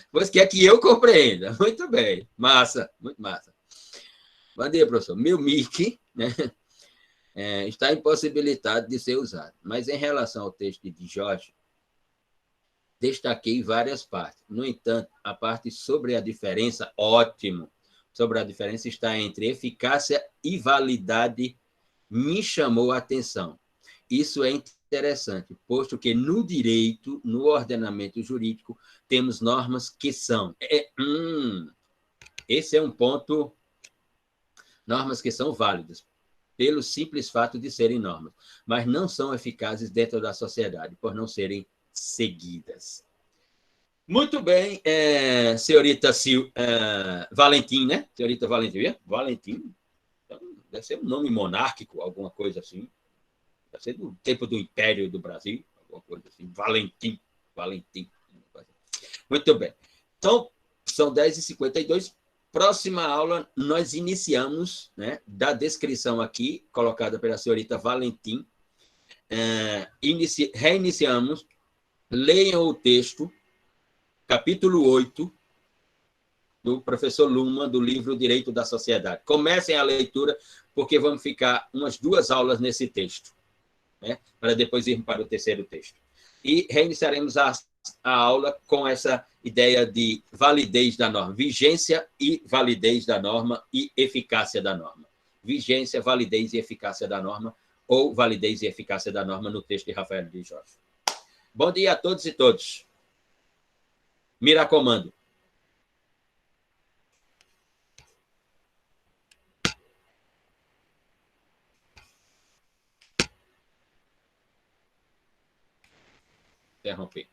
Depois quer que eu compreenda. Muito bem. Massa, muito massa. Bom dia, professor. Meu mic, né, está impossibilitado de ser usado. Mas em relação ao texto de Jorge, destaquei várias partes. No entanto, a parte sobre a diferença, ótimo. Sobre a diferença está entre eficácia e validade, me chamou a atenção. Isso é interessante, posto que no direito, no ordenamento jurídico, temos normas que são... esse é um ponto... Normas que são válidas, pelo simples fato de serem normas, mas não são eficazes dentro da sociedade, por não serem seguidas. Muito bem, senhorita Valentim, né? Senhorita Valentim, Valentim, então, deve ser um nome monárquico, alguma coisa assim. Deve ser do tempo do Império do Brasil, alguma coisa assim. Valentim. Muito bem. Então, são 10h52. Próxima aula, nós iniciamos, né, da descrição aqui, colocada pela senhorita Valentim. Reiniciamos. Leiam o texto. capítulo 8, do professor Luhmann, do livro Direito da Sociedade. Comecem a leitura, porque vamos ficar umas 2 aulas nesse texto, né? Para depois irmos para o terceiro texto. E reiniciaremos a aula com essa ideia de validez da norma, vigência e validez da norma e eficácia da norma. Vigência, validez e eficácia da norma, ou validez e eficácia da norma no texto de Rafael de Jorge. Bom dia a todos e todos. Miracomando. Interrompido.